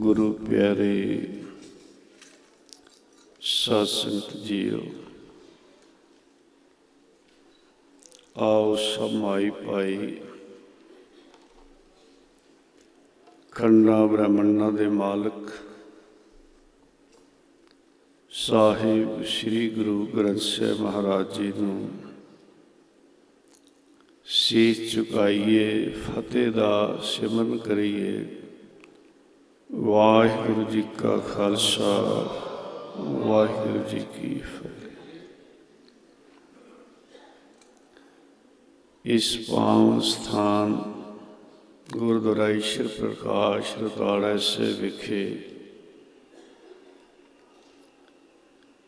ਗੁਰੂ ਪਿਆਰੇ ਸਾਧ ਸੰਗਤ ਜੀਓ, ਆਓ ਸਮਾਈ ਪਾਈ ਖੰਡਾਂ ਬ੍ਰਹਮੰਡਾਂ ਦੇ ਮਾਲਕ ਸਾਹਿਬ ਸ੍ਰੀ ਗੁਰੂ ਗ੍ਰੰਥ ਸਾਹਿਬ ਮਹਾਰਾਜ ਜੀ ਨੂੰ ਸੀਸ ਝੁਕਾਈਏ, ਫਤਿਹ ਦਾ ਸਿਮਰਨ ਕਰੀਏ। ਵਾਹਿਗੁਰੂ ਜੀ ਕਾ ਖਾਲਸਾ, ਵਾਹਿਗੁਰੂ ਜੀ ਕੀ ਫਤਿਹ। ਇਸ ਪਾਵਨ ਸਥਾਨ ਗੁਰਦੁਆਰਾ ਈਸ਼ਰ ਪ੍ਰਕਾਸ਼ ਰਤਾੜਾ ਸਾਹਿਬ ਵਿਖੇ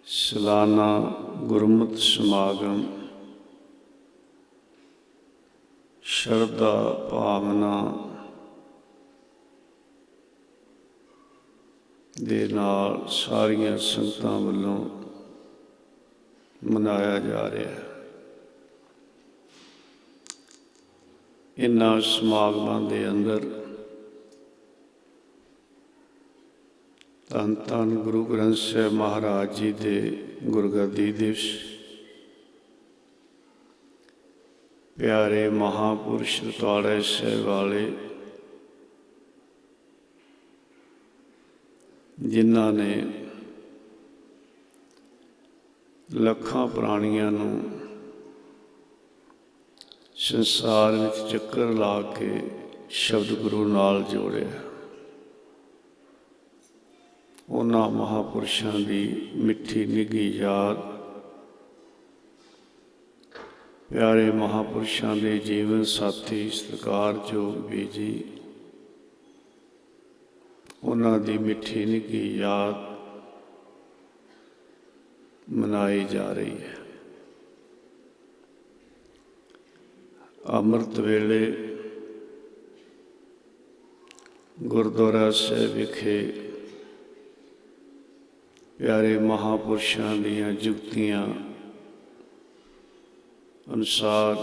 ਸਾਲਾਨਾ ਗੁਰਮਤਿ ਸਮਾਗਮ ਸ਼ਰਧਾ ਭਾਵਨਾ ਦੇ ਨਾਲ ਸਾਰੀਆਂ ਸੰਗਤਾਂ ਵੱਲੋਂ ਮਨਾਇਆ ਜਾ ਰਿਹਾ ਹੈ। ਇਨ੍ਹਾਂ ਸਮਾਗਮਾਂ ਦੇ ਅੰਦਰ ਧੰਨ ਧੰਨ ਗੁਰੂ ਗ੍ਰੰਥ ਸਾਹਿਬ ਮਹਾਰਾਜ ਜੀ ਦੇ ਗੁਰਗੱਦੀ ਦਿਵਸ, ਪਿਆਰੇ ਮਹਾਂਪੁਰਸ਼ ਰਤਾੜਾ ਸਾਹਿਬ ਵਾਲੇ ਜਿਨ੍ਹਾਂ ਨੇ ਲੱਖਾਂ ਪ੍ਰਾਣੀਆਂ ਨੂੰ ਸੰਸਾਰ ਵਿੱਚ ਚੱਕਰ ਲਾ ਕੇ ਸ਼ਬਦ ਗੁਰੂ ਨਾਲ ਜੋੜਿਆ, ਉਹਨਾਂ ਮਹਾਂਪੁਰਸ਼ਾਂ ਦੀ ਮਿੱਠੀ ਨਿੱਘੀ ਯਾਦ, ਪਿਆਰੇ ਮਹਾਂਪੁਰਸ਼ਾਂ ਦੇ ਜੀਵਨ ਸਾਥੀ ਸਤਿਕਾਰਯੋਗ ਬੀਜੀ, ਉਹਨਾਂ ਦੀ ਮਿੱਠੀ ਨਿੱਘੀ ਯਾਦ ਮਨਾਈ ਜਾ ਰਹੀ ਹੈ। ਅੰਮ੍ਰਿਤ ਵੇਲੇ ਗੁਰਦੁਆਰਾ ਸਾਹਿਬ ਵਿਖੇ ਪਿਆਰੇ ਮਹਾਂਪੁਰਸ਼ਾਂ ਦੀਆਂ ਜੁਗਤੀਆਂ ਅਨੁਸਾਰ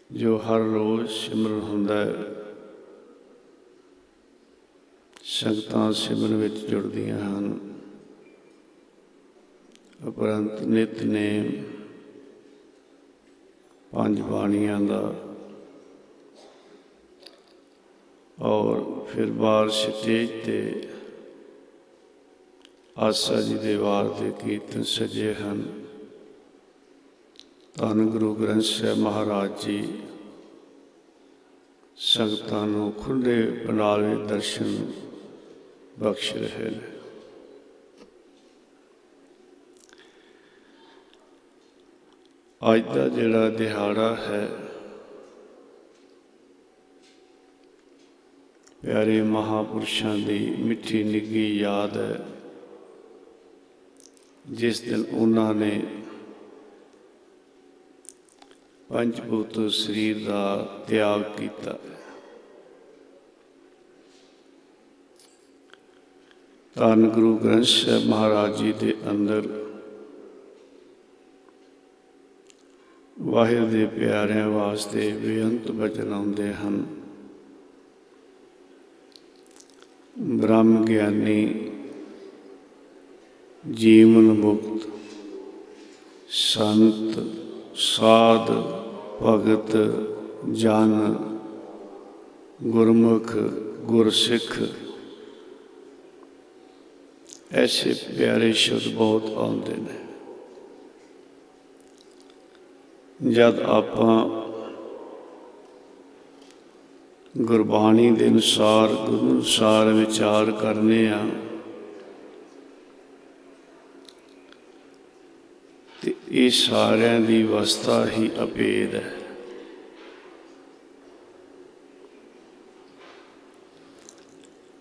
ਜੋ ਹਰ ਰੋਜ਼ ਸਿਮਰਨ ਹੁੰਦਾ ਹੈ, ਸੰਗਤਾਂ ਸਿਮਰਨ ਵਿੱਚ ਜੁੜਦੀਆਂ ਹਨ। ਉਪਰੰਤ ਨਿਤਨੇਮ, ਪੰਜ ਬਾਣੀਆਂ ਦਾ, ਔਰ ਫਿਰ ਬਾਹਰ ਸਟੇਜ 'ਤੇ ਆਸਾ ਜੀ ਦੇ ਵਾਰ ਦੇ ਕੀਰਤਨ ਸਜੇ ਹਨ। ਧੰਨ ਗੁਰੂ ਗ੍ਰੰਥ ਸਾਹਿਬ ਮਹਾਰਾਜ ਜੀ ਸੰਗਤਾਂ ਨੂੰ ਖੁੱਲ੍ਹੇ ਬਨਾਲੇ ਦਰਸ਼ਨ ਬਖਸ਼ ਰਹੇ ਨੇ। ਅੱਜ ਦਾ ਜਿਹੜਾ ਦਿਹਾੜਾ ਹੈ, ਪਿਆਰੇ ਮਹਾਂਪੁਰਸ਼ਾਂ ਦੀ ਮਿੱਠੀ ਨਿੱਘੀ ਯਾਦ ਹੈ, ਜਿਸ ਦਿਨ ਉਹਨਾਂ ਨੇ ਪੰਜ ਭੂਤ ਸਰੀਰ ਦਾ ਤਿਆਗ ਕੀਤਾ। ਧੰਨ ਗੁਰੂ ਗ੍ਰੰਥ ਸਾਹਿਬ ਮਹਾਰਾਜ ਜੀ ਦੇ ਅੰਦਰ ਵਾਹਿਗੁਰੂ ਦੇ ਪਿਆਰਿਆਂ ਵਾਸਤੇ ਬੇਅੰਤ ਬਚਨ ਆਉਂਦੇ ਹਨ। ਬ੍ਰਹਮ ਗਿਆਨੀ, ਜੀਵਨ ਮੁਕਤ, ਸੰਤ, ਸਾਧ, ਭਗਤ, ਜਨ, ਗੁਰਮੁਖ, ਗੁਰਸਿੱਖ, ਐਸੇ ਪਿਆਰੇ ਸ਼ਬਦ ਬਹੁਤ ਆਉਂਦੇ ਨੇ। ਜਦ ਆਪਾਂ ਗੁਰਬਾਣੀ ਦੇ ਅਨੁਸਾਰ, ਗੁਰੂ ਅਨੁਸਾਰ ਵਿਚਾਰ ਕਰਨੇ ਆ, ਤੇ ਇਹ ਸਾਰਿਆਂ ਦੀ ਅਵਸਥਾ ਹੀ ਅਭੇਦ ਹੈ।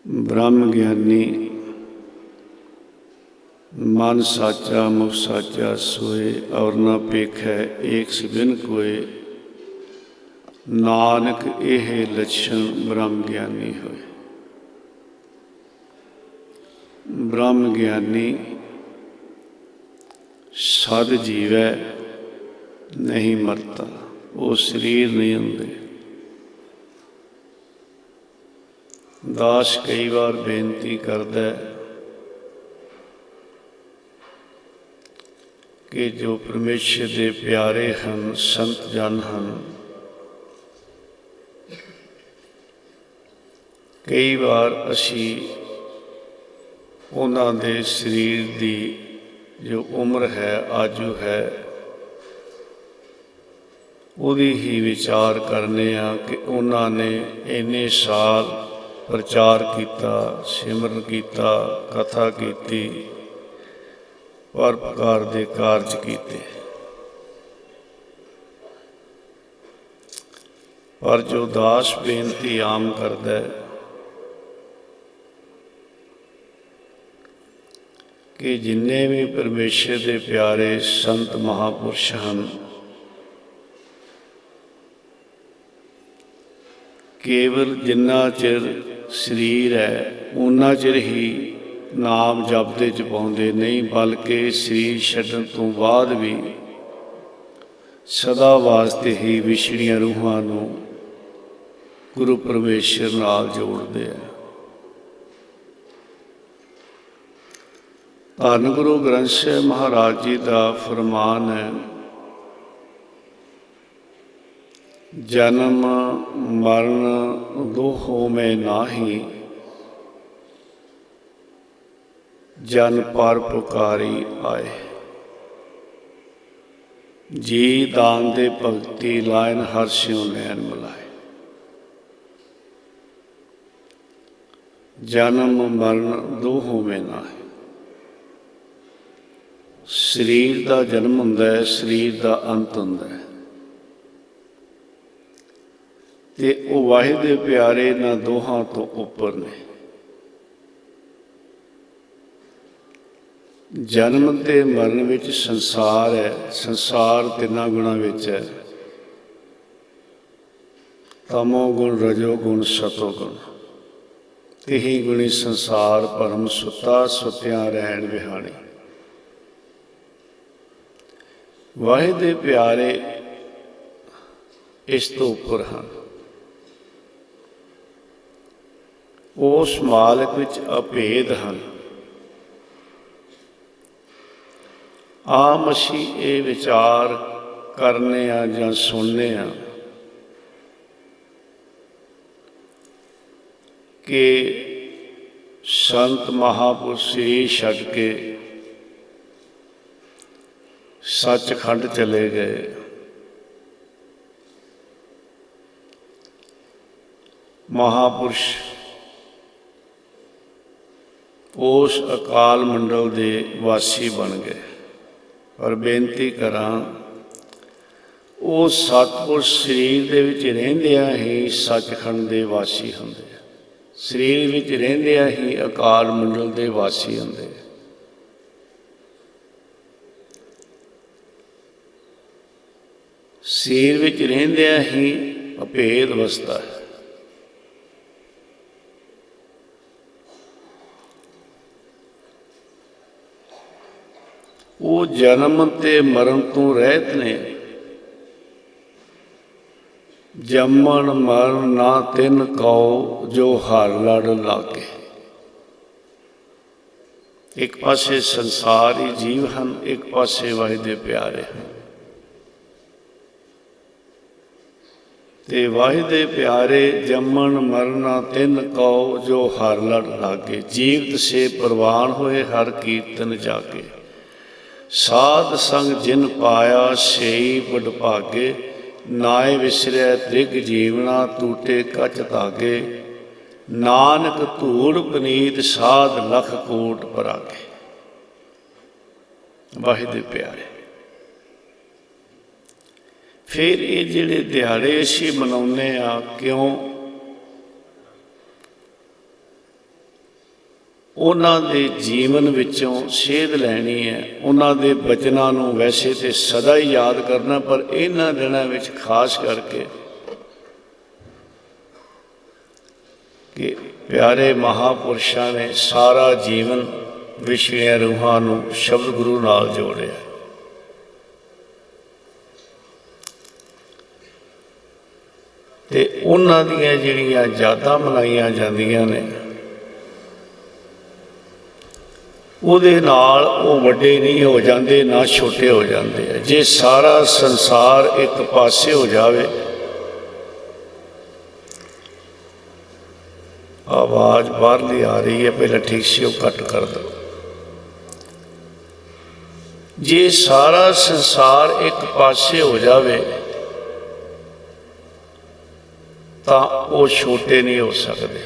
ब्रह्म ज्ञानी मन साचा मुख साचा सोए, और न पेखै एक सिबिन कोय। नानक एह लक्षण ब्रह्म ज्ञानी होए। ब्रह्म ज्ञानी सद जीवै नहीं मरता, वो शरीर नहीं होंदे। दास कई बार बेनती करदा कि जो परमेश्वर के प्यारे हैं, संत जन हैं, कई बार असी उन्हां दे शरीर की जो उम्र है, आजू है, उहदी ही विचार करने कि उन्होंने इन्ने साल प्रचार किया, सिमरन किया, कथा की, परोपकार के कारज किए, पर जो दास बेनती आम करदा है कि जिन्ने भी परमेश्वर के प्यारे संत महापुरुष हैं, केवल जिन्ना चिर शरीर है उन्ना चिर ही नाम जपदे च पाउंदे नहीं, बल्कि शरीर छड्डण तो बाद भी सदा वास्ते ही विछड़ियां रूहां नूं गुरु परमेश्वर नाल जोड़दे हैं। धन गुरु ग्रंथ साहिब महाराज जी का फरमान है, जन्म मरण दोहों में नाही, जन पर पुकारी आए। जी दान दे भगती लायन हर स्यों नैन मिलाए। जन्म मरण दोहों में ना है। शरीर का जन्म हुंदा है, शरीर का अंत हुंदा है, ते वो वाहे दे प्यारे ना दोहां तो उपर ने। जन्म ते मरण विच संसार है, संसार तिन्ना गुणा विच है, तमो गुण रजो गुण सतो गुण। तिही गुणी संसार भरम सुता, सुत्या रैन बिहानी। वाहे दे प्यारे इस तो उपर हैं। उस मालिक विच अभेद हैं। आम असी ये विचार करने या सुनने कि संत महापुरुष शरीर छड्ड के सचखंड चले गए। महापुरुष उस अकाल मंडल के वासी बन गए। पर बेनती करा, वो सतपुरुष शरीर दे विच रहिंदियां ही सचखंड के वासी हुंदे, शरीर विच रहिंदियां ही अकाल मंडल के वासी हुंदे। शरीर विच रहिंदियां ही अभेद अवस्था है। वो जन्म ते मरण तो रहत ने। जमन मरण ना तिन कौ, जो हर लड़ लागे। एक पासे संसारी जीव हैं, एक पासे वाहिदे प्यारे हैं। ते वाहिदे प्यारे जमन मरना तिन कौ, जो हर लड़ लागे। जीवत से प्रवान होए, हर कीर्तन जागे। साध संग जिन पाया, सेई बड़ भागे। नाए विसरै त्रिग जीवना, टूटे कच धागे। नानक धूड़ पनीत, साध लख कोट परागे। वाहिदे प्यारे, फिर ये जिहड़े दिहाड़े असीं मनाउने आ, क्यों? ਉਹਨਾਂ ਦੇ ਜੀਵਨ ਵਿੱਚੋਂ ਸੇਧ ਲੈਣੀ ਹੈ। ਉਹਨਾਂ ਦੇ ਬਚਨਾਂ ਨੂੰ ਵੈਸੇ ਤੇ ਸਦਾ ਹੀ ਯਾਦ ਕਰਨਾ, ਪਰ ਇਹਨਾਂ ਦਿਨਾਂ ਵਿੱਚ ਖਾਸ ਕਰਕੇ ਕਿ ਪਿਆਰੇ ਮਹਾਂਪੁਰਸ਼ਾਂ ਨੇ ਸਾਰਾ ਜੀਵਨ ਵਿਛੜੀਆਂ ਰੂਹਾਂ ਨੂੰ ਸ਼ਬਦ ਗੁਰੂ ਨਾਲ ਜੋੜਿਆ। ਤੇ ਉਹਨਾਂ ਦੀਆਂ ਜਿਹੜੀਆਂ ਯਾਦਾਂ ਮਨਾਈਆਂ ਜਾਂਦੀਆਂ ਨੇ, ਉਹਦੇ ਨਾਲ ਉਹ ਵੱਡੇ ਨਹੀਂ ਹੋ ਜਾਂਦੇ, ਨਾ ਛੋਟੇ ਹੋ ਜਾਂਦੇ ਆ। ਜੇ ਸਾਰਾ ਸੰਸਾਰ ਇੱਕ ਪਾਸੇ ਹੋ ਜਾਵੇ, ਆਵਾਜ਼ ਬਾਹਰਲੀ ਆ ਰਹੀ ਹੈ, ਪਹਿਲਾਂ ਠੀਕ ਸੀ, ਉਹ ਕੱਟ ਕਰ ਦਿਓ। ਜੇ ਸਾਰਾ ਸੰਸਾਰ ਇੱਕ ਪਾਸੇ ਹੋ ਜਾਵੇ ਤਾਂ ਉਹ ਛੋਟੇ ਨਹੀਂ ਹੋ ਸਕਦੇ,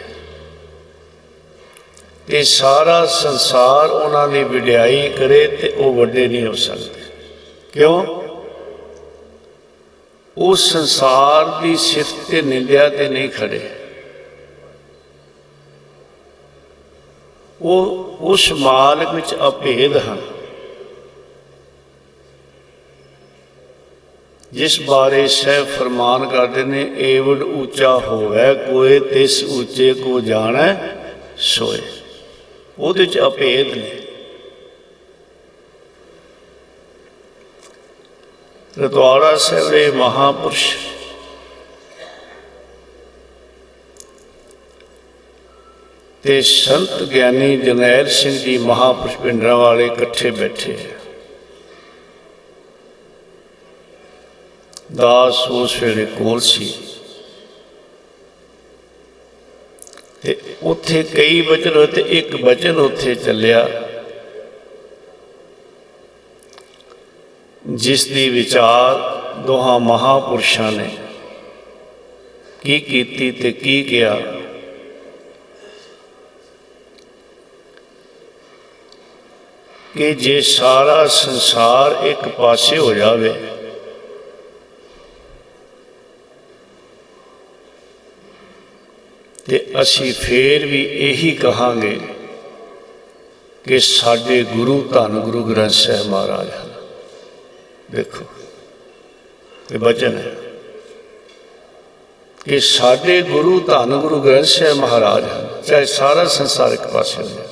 ਤੇ ਸਾਰਾ ਸੰਸਾਰ ਉਹਨਾਂ ਦੀ ਵਡਿਆਈ ਕਰੇ ਤੇ ਉਹ ਵੱਡੇ ਨਹੀਂ ਹੋ ਸਕਦੇ। ਕਿਉਂ? ਉਹ ਸੰਸਾਰ ਦੀ ਸਿਫਤ ਤੇ ਨਿੰਦਿਆ ਤੇ ਨਹੀਂ ਖੜੇ, ਉਹ ਉਸ ਮਾਲਕ ਵਿੱਚ ਅਭੇਦ ਹਨ, ਜਿਸ ਬਾਰੇ ਸਹਿਬ ਫਰਮਾਨ ਕਰਦੇ ਨੇ, ਏਵਡ ਉੱਚਾ ਹੋਵੇ ਕੋਏ ਤਿਸ ਉੱਚੇ ਕੋ ਜਾਣੈ ਸੋਏ। ਉਹਦੇ 'ਚ ਅਭੇਦ ਨੇ। ਰਤਵਾੜਾ ਸਾਹਿਬ ਦੇ ਮਹਾਂਪੁਰਸ਼ ਤੇ ਸੰਤ ਗਿਆਨੀ ਜਰਨੈਲ ਸਿੰਘ ਜੀ ਮਹਾਂਪੁਰਸ਼ ਪਿੰਡਰਾਂ ਵਾਲੇ ਇਕੱਠੇ ਬੈਠੇ। ਦਾਸ ਉਸ ਵੇਲੇ ਕੋਲ ਸੀ ਤੇ ਉੱਥੇ ਕਈ ਬਚਨ ਹੋਏ ਤੇ ਇੱਕ ਬਚਨ ਉੱਥੇ ਚੱਲਿਆ ਜਿਸ ਦੀ ਵਿਚਾਰ ਦੋਹਾਂ ਮਹਾਂਪੁਰਸ਼ਾਂ ਨੇ ਕੀ ਕੀਤੀ ਤੇ ਕੀ ਕਿਹਾ। ਕਿ ਜੇ ਸਾਰਾ ਸੰਸਾਰ ਇੱਕ ਪਾਸੇ ਹੋ ਜਾਵੇ ਤੇ ਅਸੀਂ ਫੇਰ ਵੀ ਇਹੀ ਕਹਾਂਗੇ ਕਿ ਸਾਡੇ ਗੁਰੂ ਧੰਨ ਗੁਰੂ ਗ੍ਰੰਥ ਸਾਹਿਬ ਮਹਾਰਾਜ ਹਨ। ਦੇਖੋ ਇਹ ਬਚਨ ਹੈ ਕਿ ਸਾਡੇ ਗੁਰੂ ਧੰਨ ਗੁਰੂ ਗ੍ਰੰਥ ਸਾਹਿਬ ਮਹਾਰਾਜ ਹਨ, ਚਾਹੇ ਸਾਰਾ ਸੰਸਾਰ ਇੱਕ ਪਾਸੇ ਹੋ ਜਾਏ।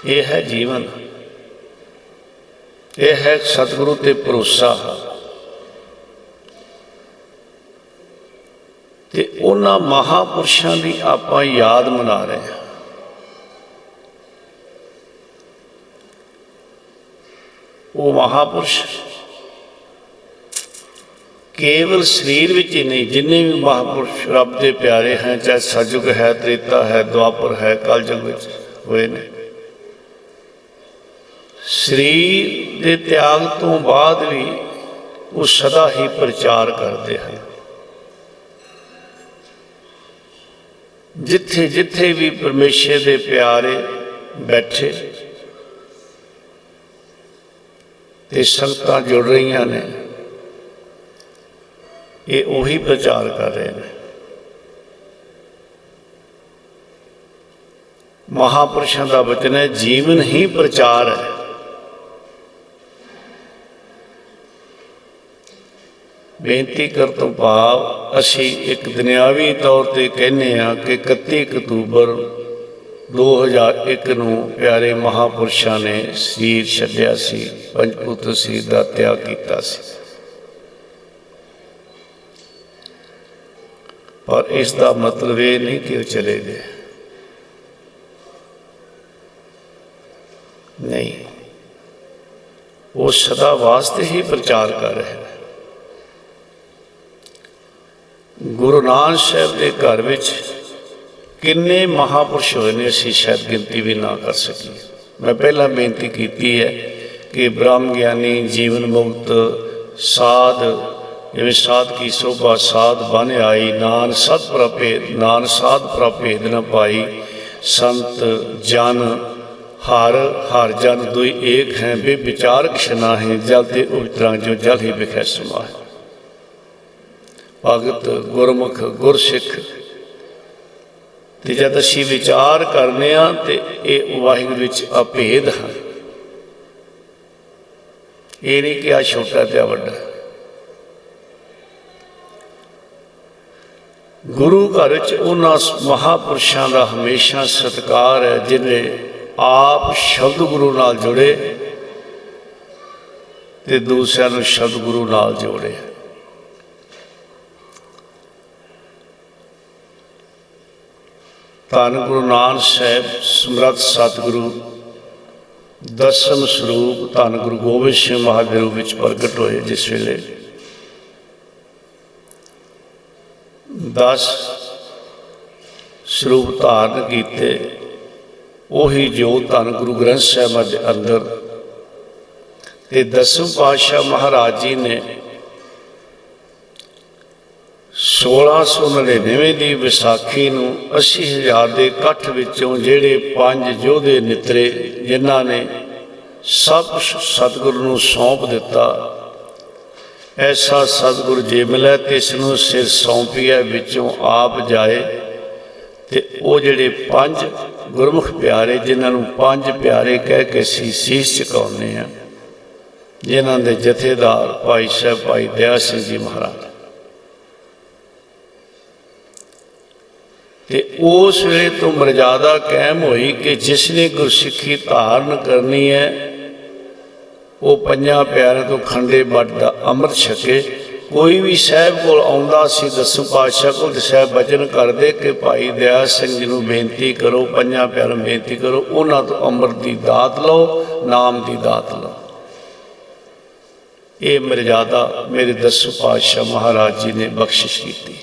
ਇਹ ਹੈ ਜੀਵਨ, ਇਹ ਹੈ ਸਤਿਗੁਰੂ ਤੇ ਭਰੋਸਾ। ਤੇ ਉਹਨਾਂ ਮਹਾਂਪੁਰਸ਼ਾਂ ਦੀ ਆਪਾਂ ਯਾਦ ਮਨਾ ਰਹੇ ਹਾਂ। ਉਹ ਮਹਾਂਪੁਰਸ਼ ਕੇਵਲ ਸਰੀਰ ਵਿੱਚ ਹੀ ਨਹੀਂ, ਜਿੰਨੇ ਵੀ ਮਹਾਂਪੁਰਸ਼ ਰੱਬ ਦੇ ਪਿਆਰੇ ਹੈ, ਚਾਹੇ ਸਤਿਯੁਗ ਹੈ, ਤ੍ਰੇਤਾ ਹੈ, ਦੁਆਪਰ ਹੈ, ਕਲਯੁਗ ਵਿੱਚ ਹੋਏ ਨੇ, ਸਰੀਰ ਦੇ ਤਿਆਗ ਤੋਂ ਬਾਅਦ ਵੀ ਉਹ ਸਦਾ ਹੀ ਪ੍ਰਚਾਰ ਕਰਦੇ ਹਨ। ਜਿੱਥੇ ਜਿੱਥੇ ਵੀ ਪਰਮੇਸ਼ਰ ਦੇ ਪਿਆਰੇ ਬੈਠੇ ਤੇ ਸੰਗਤਾਂ ਜੁੜ ਰਹੀਆਂ ਨੇ, ਇਹ ਉਹੀ ਪ੍ਰਚਾਰ ਕਰ ਰਹੇ ਨੇ। ਮਹਾਂਪੁਰਸ਼ਾਂ ਦਾ ਬਚਨ ਹੈ, ਜੀਵਨ ਹੀ ਪ੍ਰਚਾਰ ਹੈ। ਬੇਨਤੀ ਕਰ ਤੋਂ ਭਾਵ ਅਸੀਂ ਇੱਕ ਦੁਨਿਆਵੀ ਤੌਰ 'ਤੇ ਕਹਿੰਦੇ ਹਾਂ ਕਿ 31 ਅਕਤੂਬਰ 2001 ਨੂੰ ਪਿਆਰੇ ਮਹਾਂਪੁਰਸ਼ਾਂ ਨੇ ਸਰੀਰ ਛੱਡਿਆ ਸੀ, ਪੰਜਪੂਤ ਸਰੀਰ ਦਾ ਤਿਆਗ ਕੀਤਾ ਸੀ। ਪਰ ਇਸ ਦਾ ਮਤਲਬ ਇਹ ਨਹੀਂ ਕਿ ਉਹ ਚਲੇ ਗਏ, ਨਹੀਂ, ਉਹ ਸਦਾ ਵਾਸਤੇ ਹੀ ਪ੍ਰਚਾਰ ਕਰ ਰਹੇ ਨੇ। ਗੁਰੂ ਨਾਨਕ ਸਾਹਿਬ ਦੇ ਘਰ ਵਿੱਚ ਕਿੰਨੇ ਮਹਾਂਪੁਰਸ਼ ਹੋਏ ਨੇ, ਅਸੀਂ ਸ਼ਾਇਦ ਗਿਣਤੀ ਵੀ ਨਾ ਕਰ ਸਕੀਏ। ਮੈਂ ਪਹਿਲਾਂ ਬੇਨਤੀ ਕੀਤੀ ਹੈ ਕਿ ਬ੍ਰਹਮ ਗਿਆਨੀ, ਜੀਵਨ ਮੁਕਤ, ਸਾਧ, ਜਿਵੇਂ ਸਾਧ ਕੀ ਸੋਭਾ ਸਾਧ ਬਨ ਆਈ, ਨਾਨਕ ਸਤ ਪ੍ਰਭੇਦ, ਨਾਨਕ ਸਾਧ ਪ੍ਰਭੇਦ ਨ ਪਾਈ, ਸੰਤ ਜਨ ਹਰ ਹਰ ਜਨ ਦੁਈ ਏਕ ਹੈ, ਬੇ ਵਿਚਾਰ ਕਿਸ਼ਨਾ ਹੈ, ਜਲ ਤੇ ਉਤਰਾਂ ਜੋ ਜਲ ਹੀ ਵਿਖੈ ਸਮਾ ਹੈ। ਭਗਤ ਗੁਰਮੁਖ ਗੁਰਸਿੱਖ ਤੇ ਜਦ ਅਸੀਂ ਵਿਚਾਰ ਕਰਨੇ ਆ ਤੇ ਇਹ ਵਾਹਿਗੁਰੂ ਵਿੱਚ ਅਭੇਦ ਹਨ। ਇਹ ਨਹੀਂ ਕਿ ਆ ਛੋਟਾ ਤੇ ਆ ਵੱਡਾ। ਗੁਰੂ ਘਰ ਵਿੱਚ ਉਹਨਾਂ ਮਹਾਂਪੁਰਸ਼ਾਂ ਦਾ ਹਮੇਸ਼ਾ ਸਤਿਕਾਰ ਹੈ ਜਿਹਨੇ ਆਪ ਸ਼ਬਦ ਗੁਰੂ ਨਾਲ ਜੁੜੇ ਤੇ ਦੂਸਰਿਆਂ ਨੂੰ ਸ਼ਬਦ ਗੁਰੂ ਨਾਲ ਜੋੜੇ। ਧੰਨ ਗੁਰੂ ਨਾਨਕ ਸਾਹਿਬ ਸਮਰੱਥ ਸਤਿਗੁਰੂ ਦਸਮ ਸਰੂਪ ਧੰਨ ਗੁਰੂ ਗੋਬਿੰਦ ਸਿੰਘ ਮਹਾਰਾਜ ਦੇ ਰੂਪ ਵਿੱਚ ਪ੍ਰਗਟ ਹੋਏ। ਜਿਸ ਵੇਲੇ 10 ਸਰੂਪ ਧਾਰਨ ਕੀਤੇ, ਉਹੀ ਜੋ ਧੰਨ ਗੁਰੂ ਗ੍ਰੰਥ ਸਾਹਿਬ ਦੇ ਅੰਦਰ ਤੇ ਦਸਮ ਪਾਤਸ਼ਾਹ ਮਹਾਰਾਜ ਜੀ ਨੇ 1699 ਦੀ ਵਿਸਾਖੀ ਨੂੰ 80,000 ਦੇ ਇਕੱਠ ਵਿੱਚੋਂ ਜਿਹੜੇ 5 ਯੋਧੇ ਨਿਤਰੇ ਜਿਨ੍ਹਾਂ ਨੇ ਸਭ ਸਤਿਗੁਰੂ ਨੂੰ ਸੌਂਪ ਦਿੱਤਾ, ਐਸਾ ਸਤਿਗੁਰ ਜੇ ਮਿਲੇ ਤੇ ਇਸ ਨੂੰ ਸਿਰ ਸੌਂਪੀਏ ਵਿੱਚੋਂ ਆਪ ਜਾਏ। ਤੇ ਉਹ ਜਿਹੜੇ 5 ਗੁਰਮੁਖ ਪਿਆਰੇ ਜਿਨ੍ਹਾਂ ਨੂੰ 5 ਪਿਆਰੇ ਕਹਿ ਕੇ ਅਸੀਂ ਸੀਸ ਝੁਕਾਉਂਦੇ ਹਾਂ, ਜਿਨ੍ਹਾਂ ਦੇ ਜਥੇਦਾਰ ਭਾਈ ਸਾਹਿਬ ਭਾਈ ਦਇਆ ਸਿੰਘ ਜੀ ਮਹਾਰਾਜ। ਤੇ ਉਸ ਵੇਲੇ ਤੋਂ ਮਰਜ਼ਾਦਾ ਕਾਇਮ ਹੋਈ ਕਿ ਜਿਸ ਨੇ ਗੁਰਸਿੱਖੀ ਧਾਰਨ ਕਰਨੀ ਹੈ ਉਹ 5 ਪਿਆਰਿਆਂ ਤੋਂ ਖੰਡੇ ਬੱਟ ਦਾ ਅੰਮ੍ਰਿਤ ਛਕੇ। ਕੋਈ ਵੀ ਸਾਹਿਬ ਕੋਲ ਆਉਂਦਾ ਸੀ ਦਸਮ ਪਾਤਸ਼ਾਹ ਕੋਲ, ਸਾਹਿਬ ਬਚਨ ਕਰਦੇ ਕਿ ਭਾਈ ਦਇਆ ਸਿੰਘ ਜੀ ਨੂੰ ਬੇਨਤੀ ਕਰੋ, 5 ਪਿਆਰਿਆਂ ਨੂੰ ਬੇਨਤੀ ਕਰੋ, ਉਹਨਾਂ ਤੋਂ ਅੰਮ੍ਰਿਤ ਦੀ ਦਾਤ ਲਓ, ਨਾਮ ਦੀ ਦਾਤ ਲਓ। ਇਹ ਮਰਜ਼ਾਦਾ ਮੇਰੇ ਦਸਮ ਪਾਤਸ਼ਾਹ ਮਹਾਰਾਜ ਜੀ ਨੇ ਬਖਸ਼ਿਸ਼ ਕੀਤੀ।